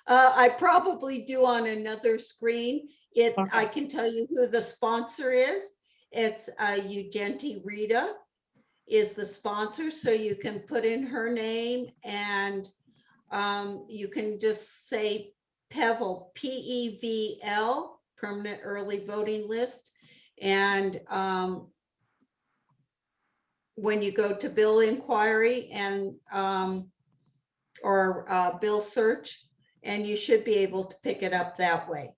I probably do on another screen. Okay. I can tell you who the sponsor is. It's Ugenti Rita is the sponsor. So you can put in her name and you can just say PEVL, P-E-V-L, Permanent Early Voting List. And when you go to bill inquiry and or bill search, and you should be able to pick it up that way.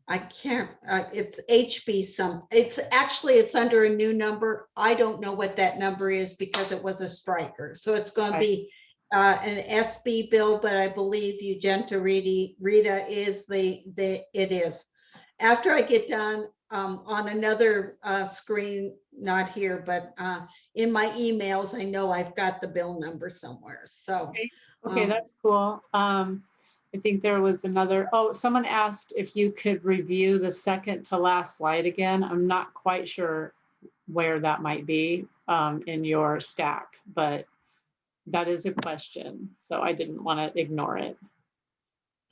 I can't, it's HB it's under a new number. I don't know what that number is because it was a striker. So it's going to be an SB bill, but I believe Ugenta Rita is it is. After I get done on another screen, not here, but in my emails, I know I've got the bill number somewhere. So. Okay, that's cool. I think there was another, someone asked if you could review the second to last slide again. I'm not quite sure where that might be in your stack, but that is a question. So I didn't want to ignore it.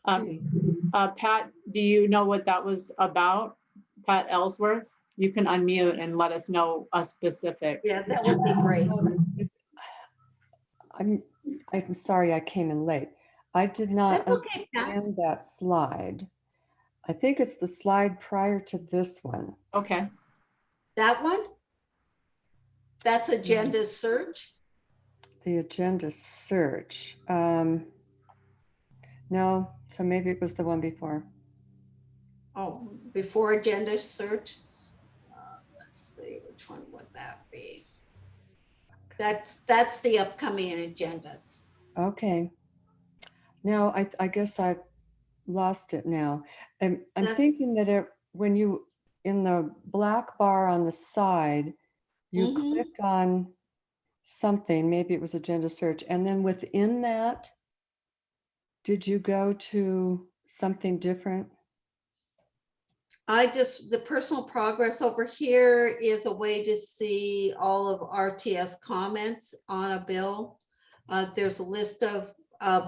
Pat, do you know what that was about? Pat Ellsworth? You can unmute and let us know a specific. Yeah, that would be great. I'm sorry I came in late. I did not That's okay, Pat. understand that slide. I think it's the slide prior to this one. Okay. That one? That's agenda search? The agenda search. No, so maybe it was the one before. Oh, before agenda search? Let's see, which one would that be? That's the upcoming agendas. Okay. No, I guess I lost it now. I'm thinking that when you, in the black bar on the side, you clicked on something, maybe it was agenda search, and then within that, did you go to something different? The personal progress over here is a way to see all of RTS comments on a bill. There's a list of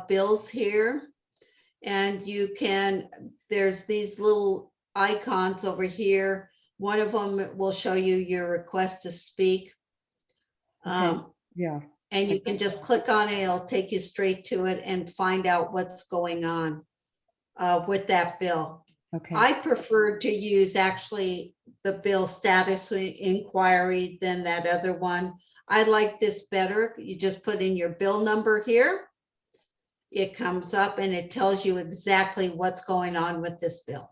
bills here. And there's these little icons over here. One of them will show you your request to speak. Okay. Yeah. And you can just click on it. It'll take you straight to it and find out what's going on with that bill. Okay. I prefer to use actually the bill status inquiry than that other one. I like this better. You just put in your bill number here. It comes up and it tells you exactly what's going on with this bill.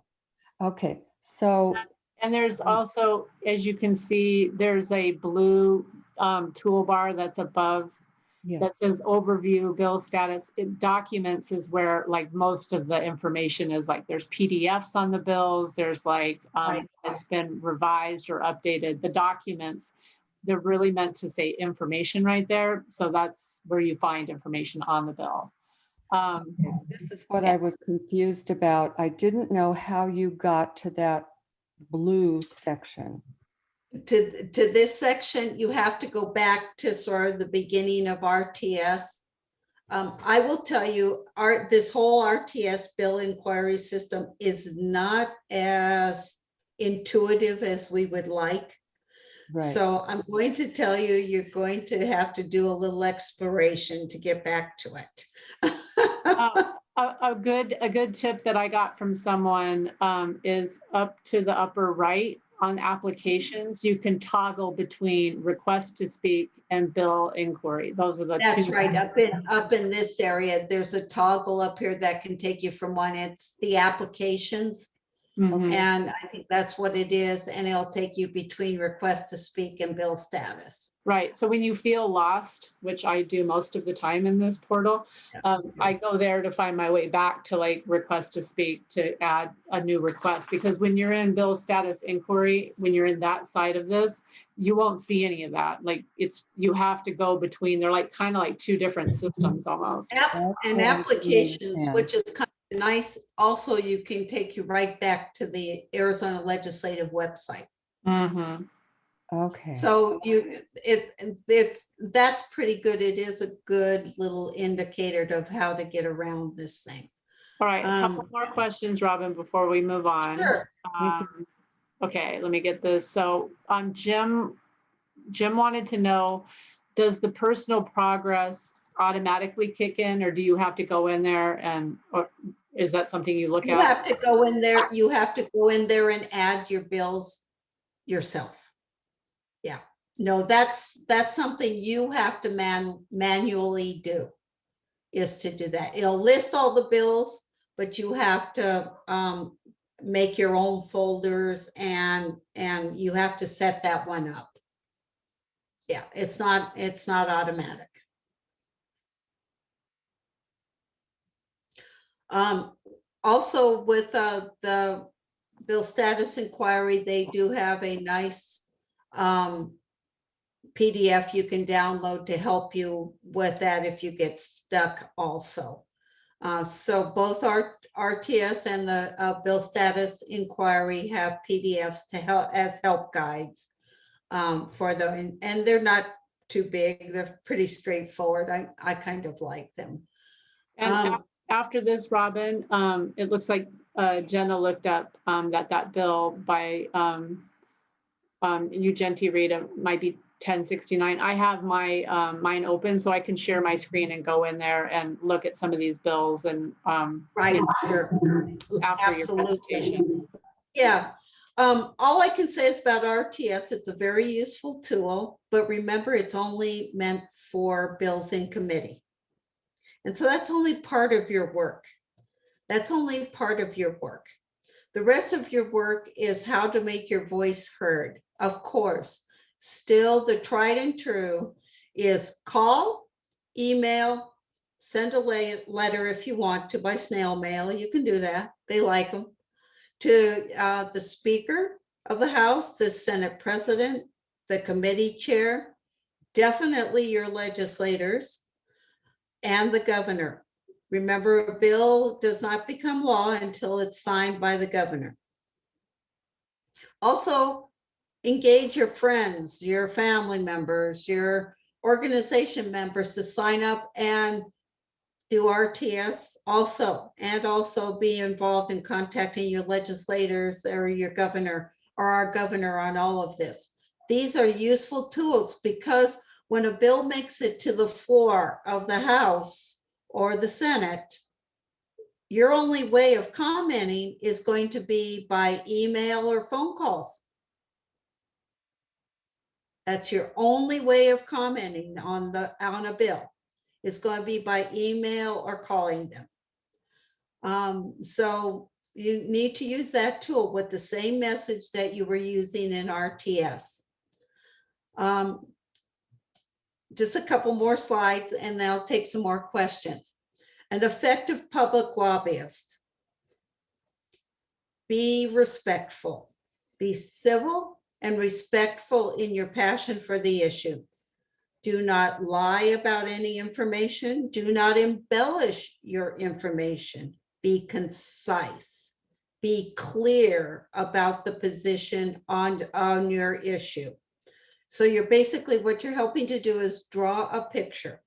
Okay, so. And there's also, as you can see, there's a blue toolbar that's above that says overview, bill status. Documents is where like most of the information is. Like there's PDFs on the bills. There's like it's been revised or updated. The documents, they're really meant to say information right there. So that's where you find information on the bill. This is what I was confused about. I didn't know how you got to that blue section. To this section, you have to go back to sort of the beginning of RTS. I will tell you, this whole RTS bill inquiry system is not as intuitive as we would like. Right. So I'm going to tell you, you're going to have to do a little exploration to get back to it. A good tip that I got from someone is up to the upper right on applications, you can toggle between request to speak and bill inquiry. Those are the That's two. right. Up in this area, there's a toggle up here that can take you from one. It's the applications. Mhm. And I think that's what it is. And it'll take you between request to speak and bill status. Right. So when you feel lost, which I do most of the time in this portal, I go there to find my way back to like request to speak to add a new request. Because when you're in bill status inquiry, when you're in that side of this, you won't see any of that. Like you have to go between, they're like kind of like two different systems almost. That's And what I applications, understand. which is kind of nice. Also, you can take you right back to the Arizona Legislative website. Mm-hmm. Okay. So that's pretty good. It is a good little indicator of how to get around this thing. All right, a couple more questions, Robin, before we move on. Sure. Okay, let me get this. So Jim wanted to know, does the personal progress automatically kick in, or do you have to go in there and, or is that something you look You at? have to go in there. You have to go in there and add your bills yourself. Yeah. No, that's something you have to manually do, is to do that. It'll list all the bills, but you have to make your own folders and you have to set that one up. Yeah, it's not automatic. Also with the bill status inquiry, they do have a nice PDF you can download to help you with that if you get stuck also. So both our RTS and the bill status inquiry have PDFs to help as help guides for them, and they're not too big. They're pretty straightforward. I kind of like them. And after this, Robin, it looks like Jenna looked up that bill by Ugenti Rita might be 1069. I have my mine open so I can share my screen and go in there and look at some of these bills and Right. sure. After your presentation. Yeah. All I can say is about RTS, it's a very useful tool, but remember, it's only meant for bills in committee. And so that's only part of your work. That's only part of your work. The rest of your work is how to make your voice heard. Of course, still the tried and true is call, email, send a letter if you want to by snail mail. You can do that. They like them. To the Speaker of the House, the Senate President, the committee chair, definitely your legislators, and the governor. Remember, a bill does not become law until it's signed by the governor. Also, engage your friends, your family members, your organization members to sign up and do RTS also, and also be involved in contacting your legislators or your governor or our governor on all of this. These are useful tools because when a bill makes it to the floor of the House or the Senate, your only way of commenting is going to be by email or phone calls. That's your only way of commenting on a bill. It's going to be by email or calling them. So you need to use that tool with the same message that you were using in RTS. Just a couple more slides and then I'll take some more questions. An effective public lobbyist. Be respectful, be civil and respectful in your passion for the issue. Do not lie about any information. Do not embellish your information. Be concise. Be clear about the position on your issue. So you're basically, what you're helping to do is draw a picture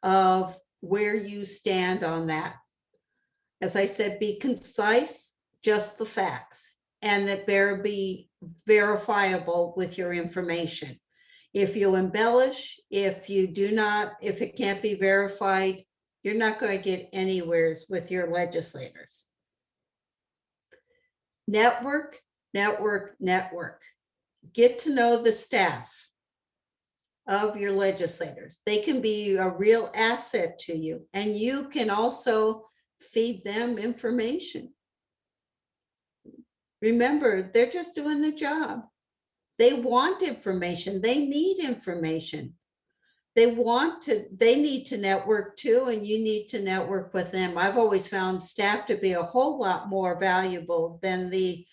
of where you stand on that. As I said, be concise, just the facts, and that be verifiable with your information. If you embellish, if it can't be verified, you're not going to get anywheres with your legislators. Network, network, network. Get to know the staff of your legislators. They can be a real asset to you, and you can also feed them information. Remember, they're just doing the job. They want information. They need information. They need to network too, and you need to network with them. I've always found staff to be a whole lot more valuable than the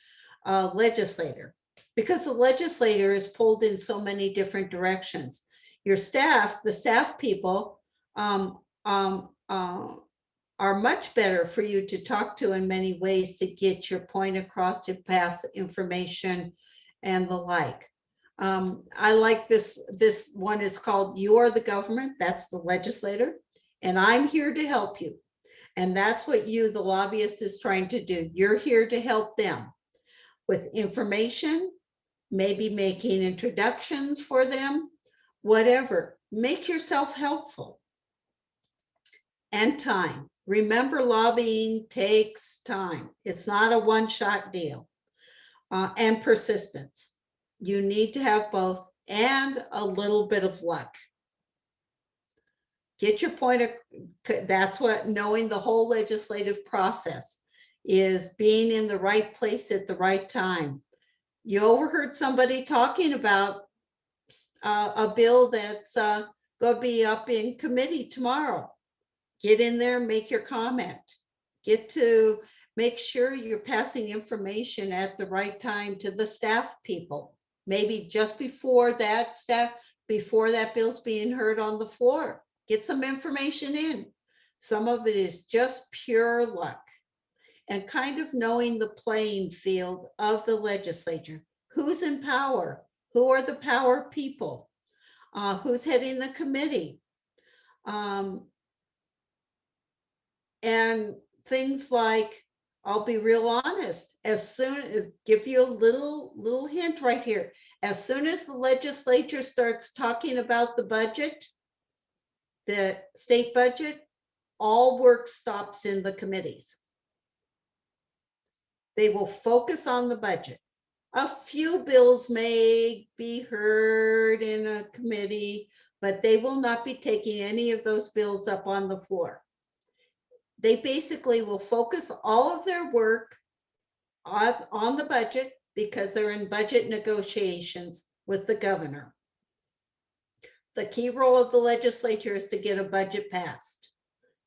legislator, because the legislator is pulled in so many different directions. Your staff, the staff people, are much better for you to talk to in many ways to get your point across, to pass information and the like. I like this one. Is called "You Are the Government." That's the legislator, and I'm here to help you. And that's what you, the lobbyist, is trying to do. You're here to help them with information, maybe making introductions for them, whatever. Make yourself helpful. And time. Remember, lobbying takes time. It's not a one-shot deal. And persistence. You need to have both, and a little bit of luck. Get your point of, that's what knowing the whole legislative process is, being in the right place at the right time. You overheard somebody talking about a bill that's going to be up in committee tomorrow. Get in there, make your comment. Get to make sure you're passing information at the right time to the staff people. Maybe just before that bill's being heard on the floor. Get some information in. Some of it is just pure luck. And kind of knowing the playing field of the legislature. Who's in power? Who are the power people? Who's heading the committee? And things like, I'll be real honest, give you a little hint right here. As soon as the legislature starts talking about the budget, the state budget, all work stops in the committees. They will focus on the budget. A few bills may be heard in a committee, but they will not be taking any of those bills up on the floor. They basically will focus all of their work on the budget, because they're in budget negotiations with the governor. The key role of the legislature is to get a budget passed.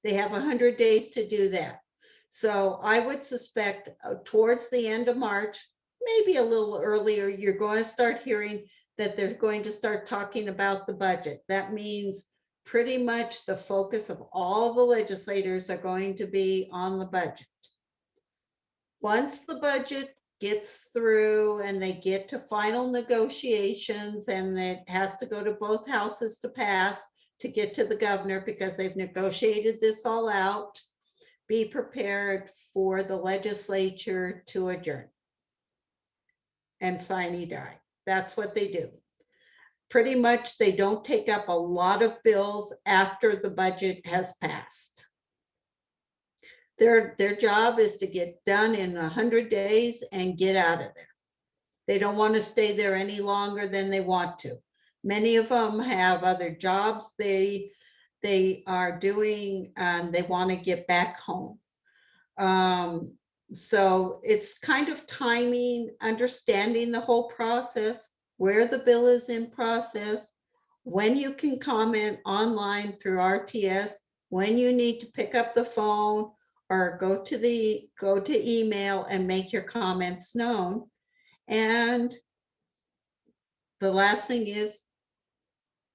They have 100 days to do that. So I would suspect towards the end of March, maybe a little earlier, you're going to start hearing that they're going to start talking about the budget. That means pretty much the focus of all the legislators are going to be on the budget. Once the budget gets through and they get to final negotiations, and it has to go to both houses to pass to get to the governor, because they've negotiated this all out, be prepared for the legislature to adjourn and sine die. That's what they do. Pretty much they don't take up a lot of bills after the budget has passed. Their job is to get done in 100 days and get out of there. They don't want to stay there any longer than they want to. Many of them have other jobs they are doing, and they want to get back home. So it's kind of timing, understanding the whole process, where the bill is in process, when you can comment online through RTS, when you need to pick up the phone or go to email and make your comments known. And the last thing is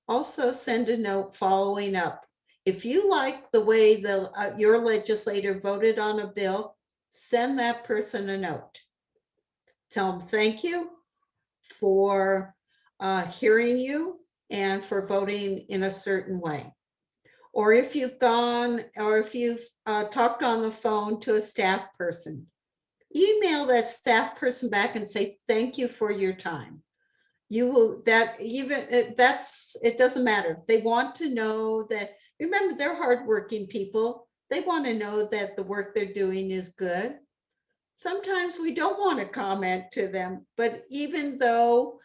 also send a note following up. If you like the way your legislator voted on a bill, send that person a note. Tell them thank you for hearing you and for voting in a certain way. Or if you've talked on the phone to a staff person, email that staff person back and say thank you for your time. It doesn't matter. They want to know that Remember, they're hardworking people. They want to know that the work they're doing is good. Sometimes we don't want to comment to them, but even though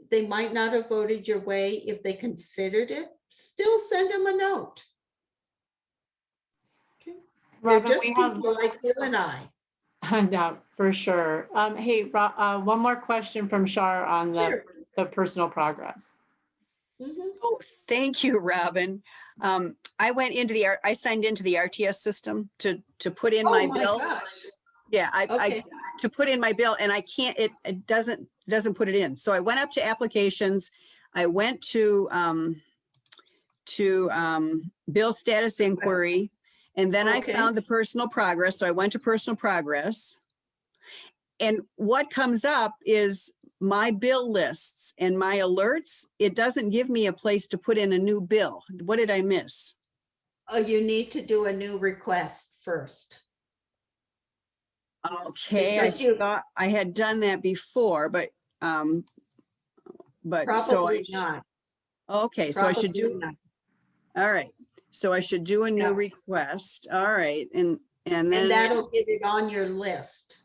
they might not have voted your way, if they considered it, still send them a note. They're Robin, just we have, people like you and I. no, for sure. Hey, one more question from Shar on Sure. the personal progress. Mhm. Oh, thank you, Robin. I went into I signed into the RTS system to put in my Oh my bill. gosh. Yeah, Okay. to put in my bill, and I can't, it doesn't put it in. So I went up to applications. I went to bill status inquiry, and then Okay. I found the personal progress. So I went to personal progress. And what comes up is my bill lists and my alerts. It doesn't give me a place to put in a new bill. What did I miss? Oh, you need to do a new request first. Okay, I Because you- thought I had done that before, but so Probably not. okay, so I should Probably do, not. all right. So I should do a new Yeah. request. All right, and then And that'll get it on your list.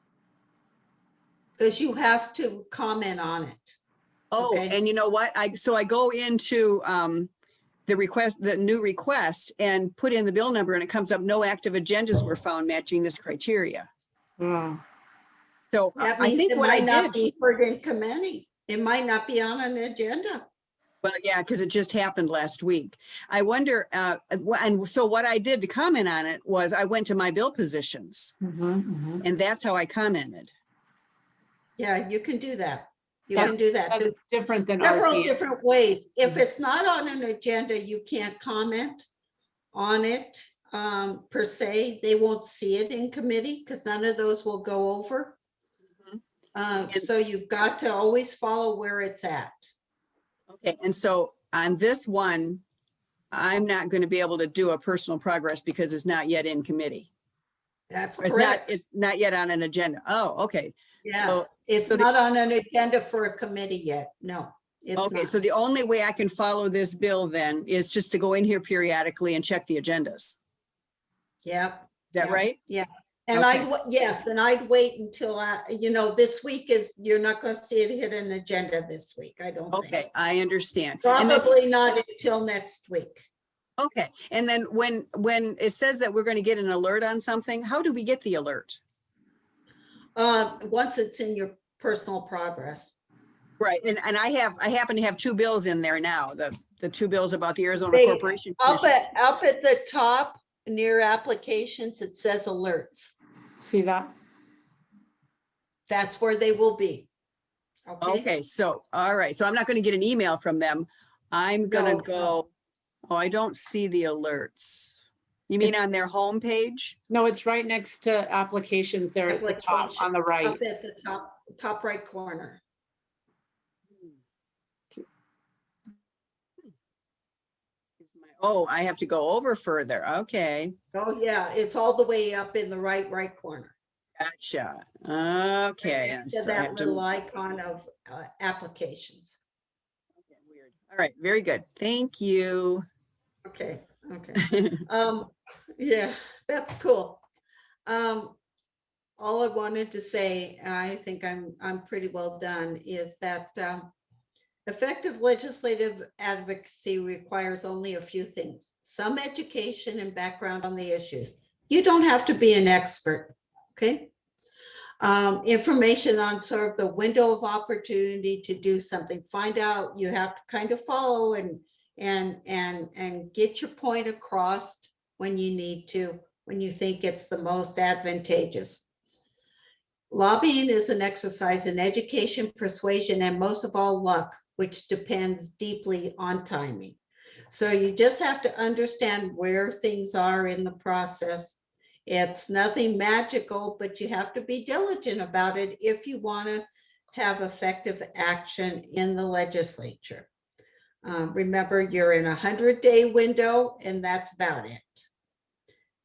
Because you have to comment on it. oh, okay. and you know what? I go into the new request and put in the bill number, and it comes up no active agendas were found matching this criteria. Mm. So That I means think it what I might not did, be heard in committee. It might not be on an agenda. well, yeah, because it just happened last week. I wonder, and so what I did to comment on it was I went to my bill positions, Mhm, mhm. and that's how I commented. Yeah, you can do that. You That- can do that. That There's is different than several RT. different ways. If Mhm. it's not on an agenda, you can't comment on it per se. They won't see it in committee because none of those will go over. Mhm. So you've got to always follow where it's at. Okay, and so on this one, I'm not going to be able to do a personal progress because it's not yet in committee. That's Or it's correct. not yet on an agenda. Oh, okay. Yeah, So, it's so the- not on an agenda for a committee yet. No, it's okay, not. so the only way I can follow this bill then is just to go in here periodically and check the agendas. Yep. Is that Yep. right? Yeah. And Okay. yes, and I'd wait until this week you're not going to see it hit an agenda this week, I don't think. Okay, I understand. And then, Probably not until next week. okay, and then when it says that we're going to get an alert on something, how do we get the alert? Once it's in your personal progress. Right, and I happen to have two bills in there now, the two bills about the Arizona They- Corporation Up Commission. at the top near applications, it says alerts. See that? That's where they will be. Okay. Okay, so, all right, so I'm not going to get an email from them. I'm going No, to go, oh, I don't see the alerts. You mean on their homepage? No, it's right next to applications there at the top on the right. Up at the top right corner. Oh, I have to go over further. Okay, Oh, yeah, it's all the way up in the right corner. gotcha. Okay. Next to so I that have to- little icon of applications. okay, weird. All right, very good. Thank you. Okay, okay. Yeah, that's cool. All I wanted to say, I think I'm pretty well done, is that effective legislative advocacy requires only a few things: some education and background on the issues. You don't have to be an expert, okay? Information on sort of the window of opportunity to do something. Find out, you have to kind of follow and get your point across when you need to, when you think it's the most advantageous. Lobbying is an exercise in education, persuasion, and most of all, luck, which depends deeply on timing. So you just have to understand where things are in the process. It's nothing magical, but you have to be diligent about it if you want to have effective action in the legislature. Remember, you're in a 100-day window, and that's about it.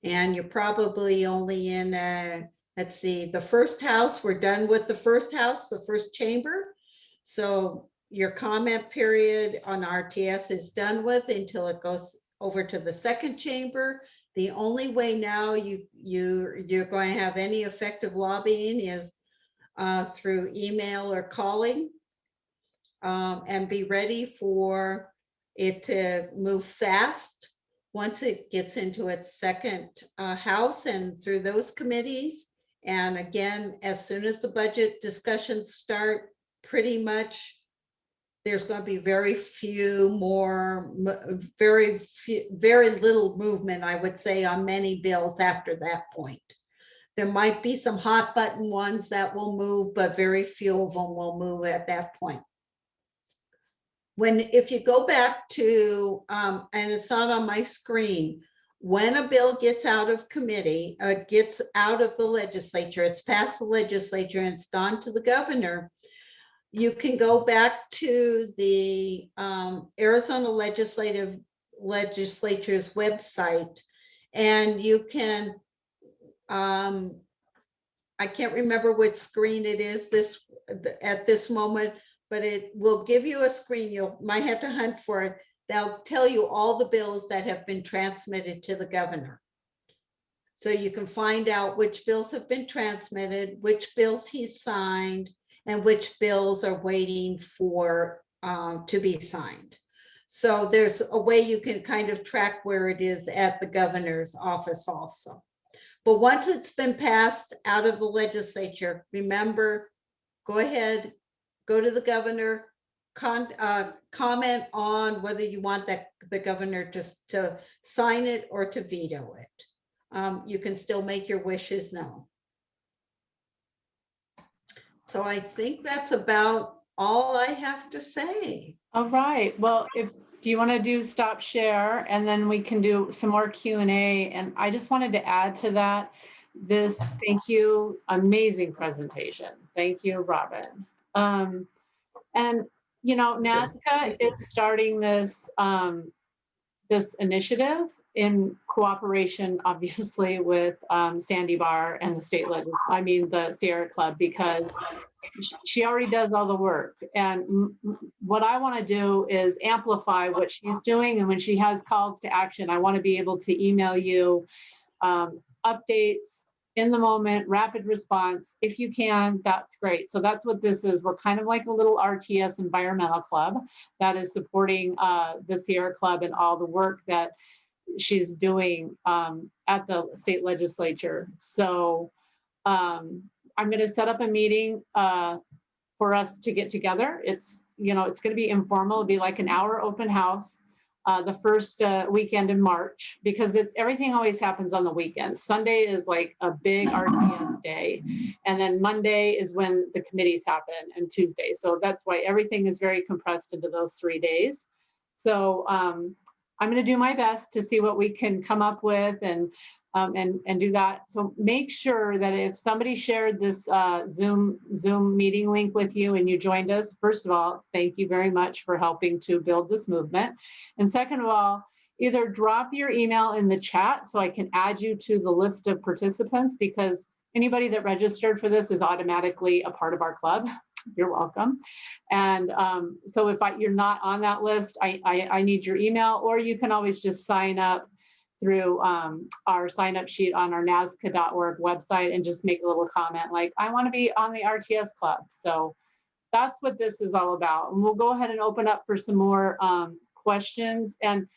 And you're probably only in let's see, the first house, we're done with the first house, the first chamber. So your comment period on RTS is done with until it goes over to the second chamber. The only way now you're going to have any effective lobbying is through email or calling, and be ready for it to move fast once it gets into its second house and through those committees. And again, as soon as the budget discussions start, pretty much there's going to be very little movement, I would say, on many bills after that point. There might be some hot button ones that will move, but very few of them will move at that point. If you go back to, and it's not on my screen, when a bill gets out of committee, gets out of the legislature, it's passed the legislature and it's gone to the governor, you can go back to the Arizona Legislature's website, and you can, I can't remember which screen it is at this moment, but it will give you a screen. You might have to hunt for it. They'll tell you all the bills that have been transmitted to the governor. So you can find out which bills have been transmitted, which bills he signed, and which bills are waiting for to be signed. So there's a way you can kind of track where it is at the governor's office also. But once it's been passed out of the legislature, remember, go ahead, go to the governor, comment on whether you want the governor just to sign it or to veto it. You can still make your wishes known. So I think that's about all I have to say. All right. Well, do you want to do stop share, and then we can do some more Q&A? And I just wanted to add to that thank you, amazing presentation. Thank you, Robin. And you know, NAZCCA is starting this this initiative in cooperation, obviously, with Sandy Bauer and the the Sierra Club, because she already does all the work. And what I want to do is amplify what she's doing. And when she has calls to action, I want to be able to email you updates in the moment, rapid response. If you can, that's great. So that's what this is. We're kind of like a little RTS environmental club that is supporting the Sierra Club and all the work that she's doing at the state legislature. So I'm going to set up a meeting for us to get together. It's going to be informal. It'll be like an hour open house the first weekend in March, because everything always happens on the weekends. Sunday is like a big RTS day, and then Monday is when the committees happen, and Tuesday. So that's why everything is very compressed into those 3 days. So I'm going to do my best to see what we can come up with and do that. So make sure that if somebody shared this Zoom meeting link with you and you joined us, first of all, thank you very much for helping to build this movement. And second of all, either drop your email in the chat so I can add you to the list of participants, because anybody that registered for this is automatically a part of our club. You're welcome. And so if you're not on that list, I need your email, or you can always just sign up through our sign up sheet on our NAZCCA.org website and just make a little comment like, I want to be on the RTS club. So that's what this is all about. And we'll go ahead and open up for some more questions. And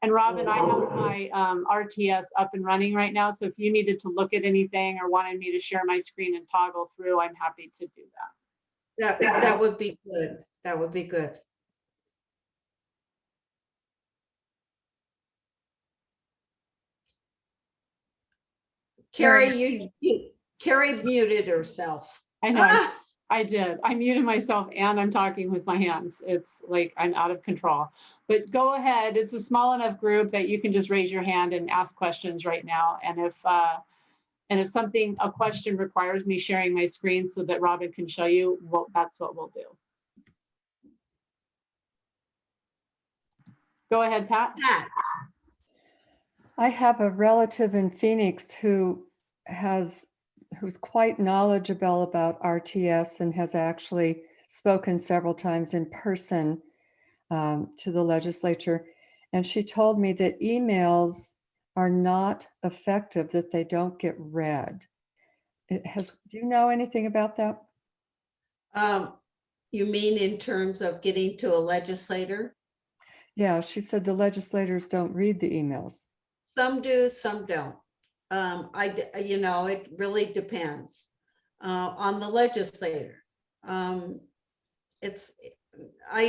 Robin, I have my RTS up and running right now. So if you needed to look at anything or wanted me to share my screen and toggle through, I'm happy to do that. That would be good. That would be good. Carrie, Carrie muted herself. I know, I did. I muted myself and I'm talking with my hands. It's like I'm out of control. But go ahead. It's a small enough group that you can just raise your hand and ask questions right now. And if a question requires me sharing my screen so that Robin can show you, well, that's what we'll do. Go ahead, Pat. I have a relative in Phoenix who's quite knowledgeable about RTS and has actually spoken several times in person to the legislature. And she told me that emails are not effective, that they don't get read. Do you know anything about that? You mean in terms of getting to a legislator? Yeah, she said the legislators don't read the emails. Some do, some don't. It really depends on the legislator. I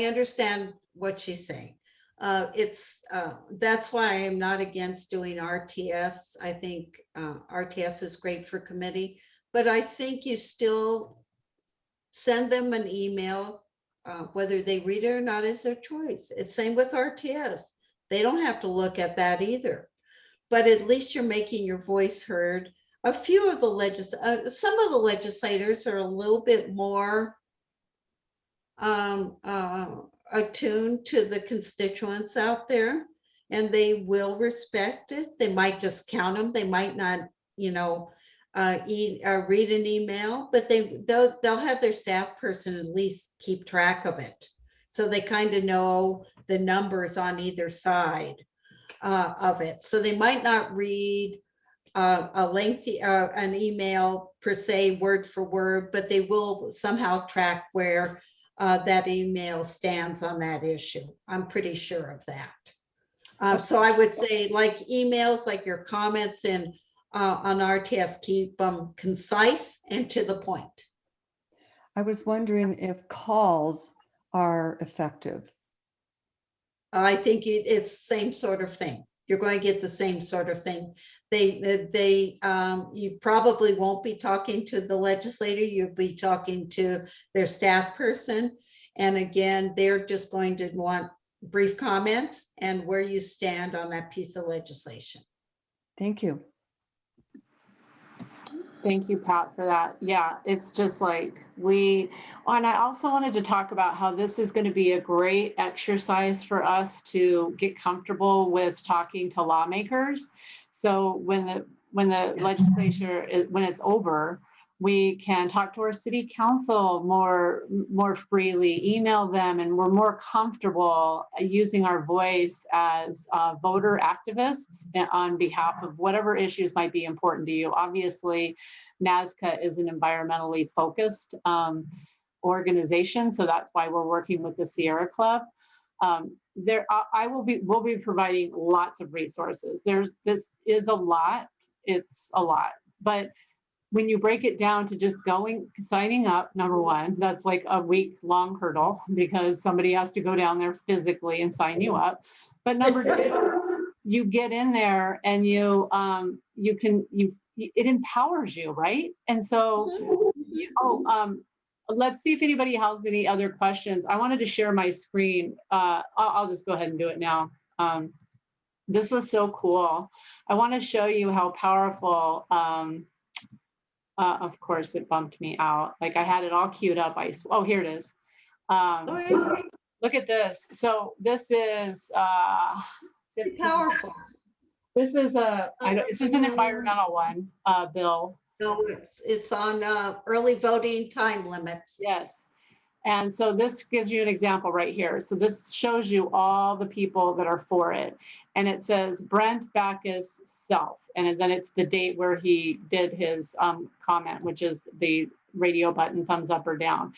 understand what she's saying. That's why I'm not against doing RTS. I think RTS is great for committee, but I think you still send them an email, whether they read it or not is their choice. It's same with RTS. They don't have to look at that either, but at least you're making your voice heard. A few of the some of the legislators are a little bit more attuned to the constituents out there, and they will respect it. They might just count them. They might not, read an email, but they'll have their staff person at least keep track of it, so they kind of know the numbers on either side of it. So they might not read a lengthy an email per se word for word, but they will somehow track where that email stands on that issue. I'm pretty sure of that. So I would say, like emails, like your comments and on RTS, keep them concise and to the point. I was wondering if calls are effective. I think it's the same sort of thing. You're going to get the same sort of thing. You probably won't be talking to the legislator. You'll be talking to their staff person. And again, they're just going to want brief comments and where you stand on that piece of legislation. Thank you. Thank you, Pat, for that. Yeah, it's just like and I also wanted to talk about how this is going to be a great exercise for us to get comfortable with talking to lawmakers. So when the legislature when it's over, we can talk to our city council more freely, email them, and we're more comfortable using our voice as voter activists on behalf of whatever issues might be important to you. Obviously, NAZCCA is an environmentally focused organization, so that's why we're working with the Sierra Club. We'll be providing lots of resources. This is a lot. It's a lot, but when you break it down to just signing up, number one, that's like a week-long hurdle because somebody has to go down there physically and sign you up. But number two, you get in there and it empowers you, right? And so, let's see if anybody has any other questions. I wanted to share my screen. I'll just go ahead and do it now. This was so cool. I want to show you how powerful. Of course, it bumped me out. Like I had it all queued up. Oh, here it is. Look at this. So this is powerful. This is this is an environmental one, Bill. No, it's on early voting time limits. Yes. And so this gives you an example right here. So this shows you all the people that are for it. And it says Brent Backus self. And then it's the date where he did his comment, which is the radio button, thumbs up or down.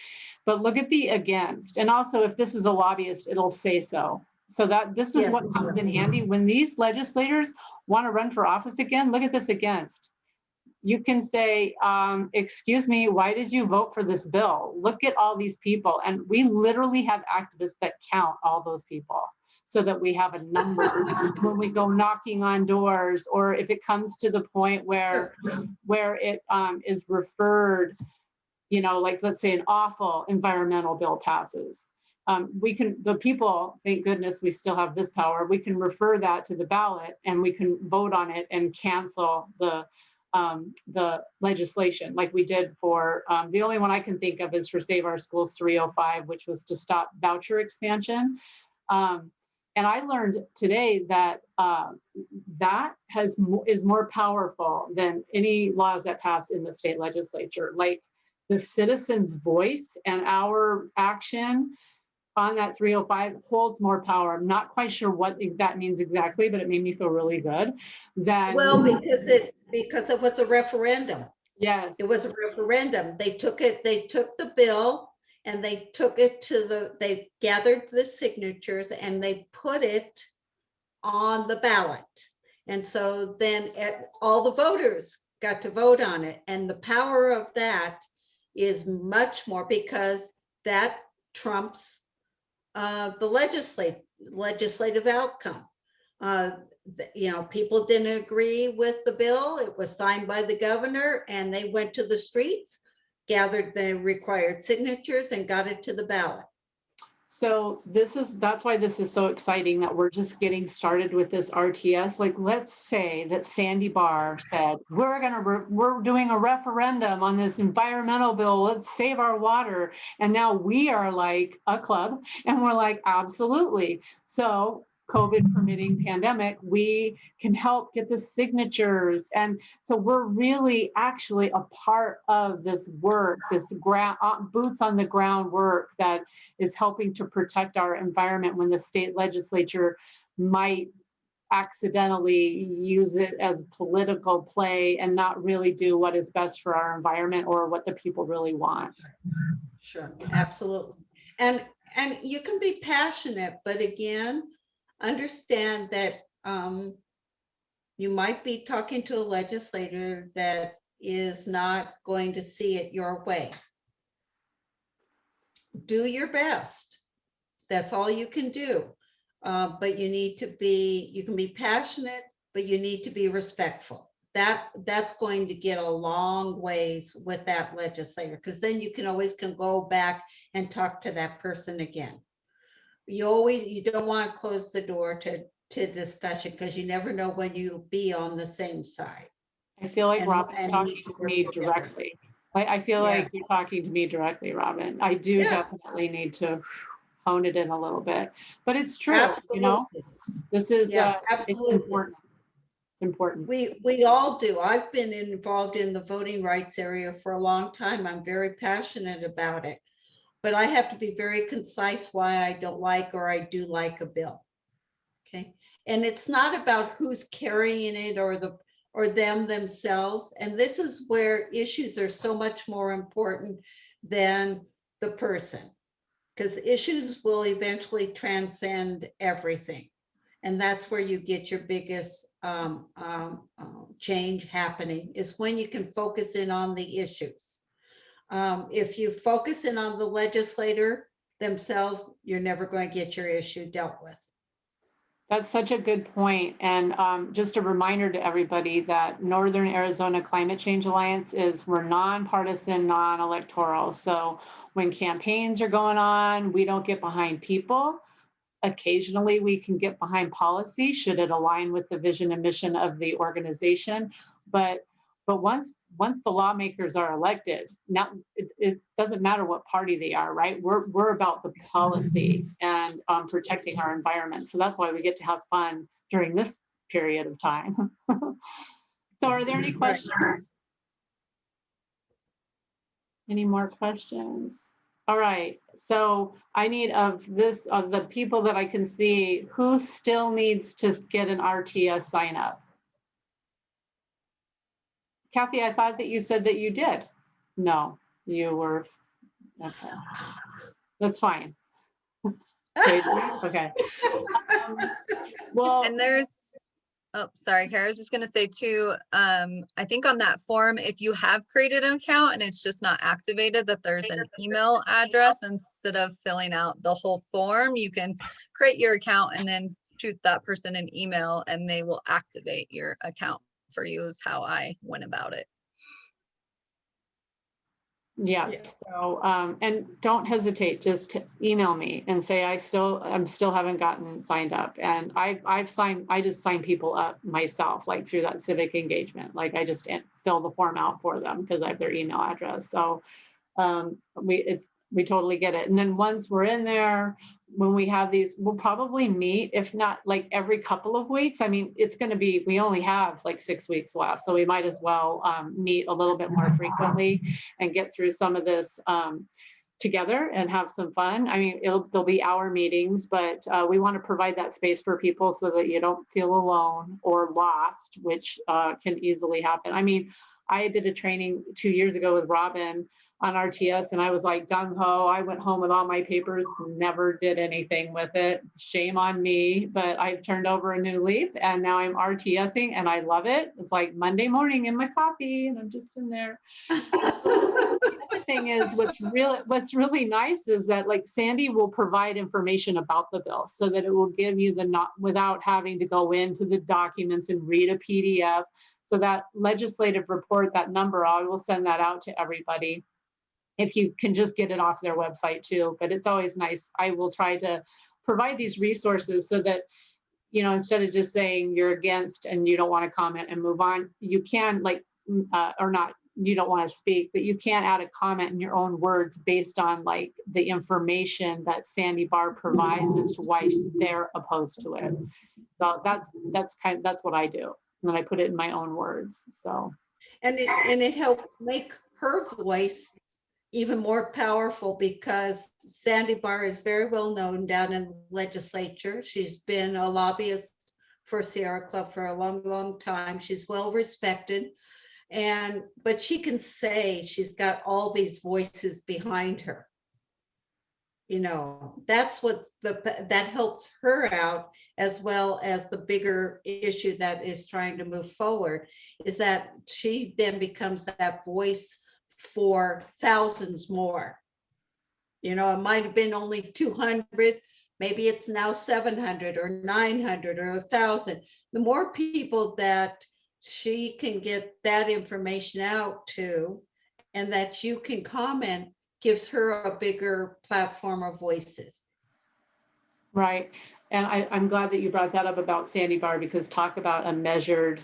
But look at the against. And also if this is a lobbyist, it'll say so. So that this is what comes in handy when these legislators want to run for office again. Look at this against. You can say, excuse me, why did you vote for this bill? Look at all these people. And we literally have activists that count all those people so that we have a number when we go knocking on doors, or if it comes to the point where it is referred, like let's say an awful environmental bill passes. The people, thank goodness we still have this power, we can refer that to the ballot and we can vote on it and cancel the legislation like we did for, the only one I can think of is for Save Our Schools 305, which was to stop voucher expansion. And I learned today that that is more powerful than any laws that pass in the state legislature. Like the citizens' voice and our action on that 305 holds more power. I'm not quite sure what that means exactly, but it made me feel really good. Well, because it was a referendum. Yes. It was a referendum. They took the bill and they took it they gathered the signatures and they put it on the ballot. And so then all the voters got to vote on it. And the power of that is much more, because that trumps the legislative outcome. People didn't agree with the bill. It was signed by the governor and they went to the streets, gathered the required signatures and got it to the ballot. So that's why this is so exciting, that we're just getting started with this RTS. Like, let's say that Sandy Barr said, we're doing a referendum on this environmental bill. Let's save our water. And now we are like a club and we're like, absolutely. So COVID permitting pandemic, we can help get the signatures. And so we're really actually a part of this work, this boots on the ground work that is helping to protect our environment when the state legislature might accidentally use it as political play and not really do what is best for our environment or what the people really want. Sure, absolutely. And you can be passionate, but again, understand that you might be talking to a legislator that is not going to see it your way. Do your best. That's all you can do. But you can be passionate, but you need to be respectful. That's going to get a long ways with that legislator, because then you can always go back and talk to that person again. You don't want to close the door to discussion, because you never know when you'll be on the same side. I feel like Robin's talking to me directly. I feel like you're talking to me directly, Robin. I do definitely need to hone it in a little bit, but it's true. Absolutely. This is absolutely. It's important. It's important. We all do. I've been involved in the voting rights area for a long time. I'm very passionate about it, but I have to be very concise why I don't like or I do like a bill. Okay. And it's not about who's carrying it or them themselves. And this is where issues are so much more important than the person, because issues will eventually transcend everything. And that's where you get your biggest change happening, is when you can focus in on the issues. If you focus in on the legislator themselves, you're never going to get your issue dealt with. That's such a good point. And just a reminder to everybody that Northern Arizona Climate Change Alliance we're nonpartisan, non-electoral. So when campaigns are going on, we don't get behind people. Occasionally we can get behind policy should it align with the vision and mission of the organization. But once the lawmakers are elected, now it doesn't matter what party they are, right? We're about the policy and protecting our environment. So that's why we get to have fun during this period of time. So are there any questions? Any more questions? All right, so I need of the people that I can see, who still needs to get an RTS sign up? Kathy, I thought that you said that you did. No, you were, okay. That's fine. Okay. Well, And there's, oh, sorry, Kara, I was just gonna say too, I think on that form, if you have created an account and it's just not activated, that there's an email address. Instead of filling out the whole form, you can create your account and then shoot that person an email and they will activate your account for you, is how I went about it. Yeah, so and don't hesitate, just email me and say I'm still haven't gotten signed up. And I just sign people up myself, like through that civic engagement. Like I just fill the form out for them because I have their email address. So we totally get it. And then once we're in there, when we have these, we'll probably meet, if not like every couple of weeks. I mean, it's going to be, we only have like 6 weeks left, so we might as well meet a little bit more frequently and get through some of this together and have some fun. I mean, there'll be hour meetings, but we want to provide that space for people so that you don't feel alone or lost, which can easily happen. I mean, I did a training 2 years ago with Robin on RTS, and I was like gung ho. I went home with all my papers, never did anything with it. Shame on me, but I've turned over a new leaf, and now I'm RTSing, and I love it. It's like Monday morning in my coffee, and I'm just in there. The other thing is, what's really nice is that like Sandy will provide information about the bill so that it will give you without having to go into the documents and read a PDF. So that legislative report, that number, I will send that out to everybody if you can just get it off their website too. But it's always nice. I will try to provide these resources so that, you know, instead of just saying you're against and you don't want to comment and move on, you can or not, you don't want to speak, but you can add a comment in your own words based on like the information that Sandy Barr provides as to why they're opposed to it. So that's what I do. And then I put it in my own words. So. And it helps make her voice even more powerful because Sandy Barr is very well known down in the legislature. She's been a lobbyist for Sierra Club for a long, long time. She's well respected. But she can say she's got all these voices behind her. You know, that's what that helps her out, as well as the bigger issue that is trying to move forward, is that she then becomes that voice for thousands more. You know, it might have been only 200, maybe it's now 700 or 900 or 1,000. The more people that she can get that information out to, and that you can comment, gives her a bigger platform of voices. Right. And I'm glad that you brought that up about Sandy Barr, because talk about a measured,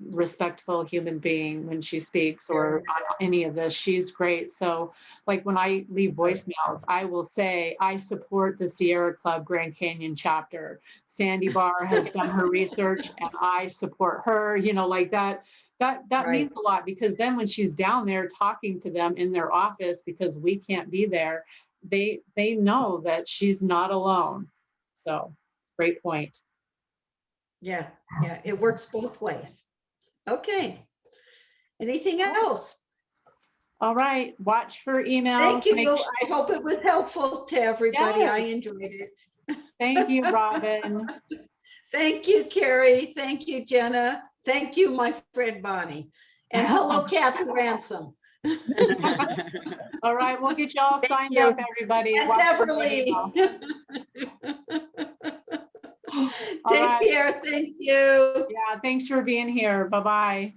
respectful human being when she speaks or any of this. She's great. So like when I leave voicemails, I will say, I support the Sierra Club Grand Canyon chapter. Sandy Barr has done her research and I support her, you know, like that. That Right. means a lot, because then when she's down there talking to them in their office, because we can't be there, they know that she's not alone. So great point. Yeah, it works both ways. Okay. Anything else? All right, watch for emails. Thank you. I hope it was helpful to everybody. Yes. I enjoyed it. Thank you, Robin. Thank you, Carrie. Thank you, Jenna. Thank you, my friend Bonnie. And hello, Kathy Ransom. All right, we'll get you all Thank signed you. up, everybody. And Watch for Beverly. All Take right. care. Thank you. Yeah, thanks for being here. Bye-bye.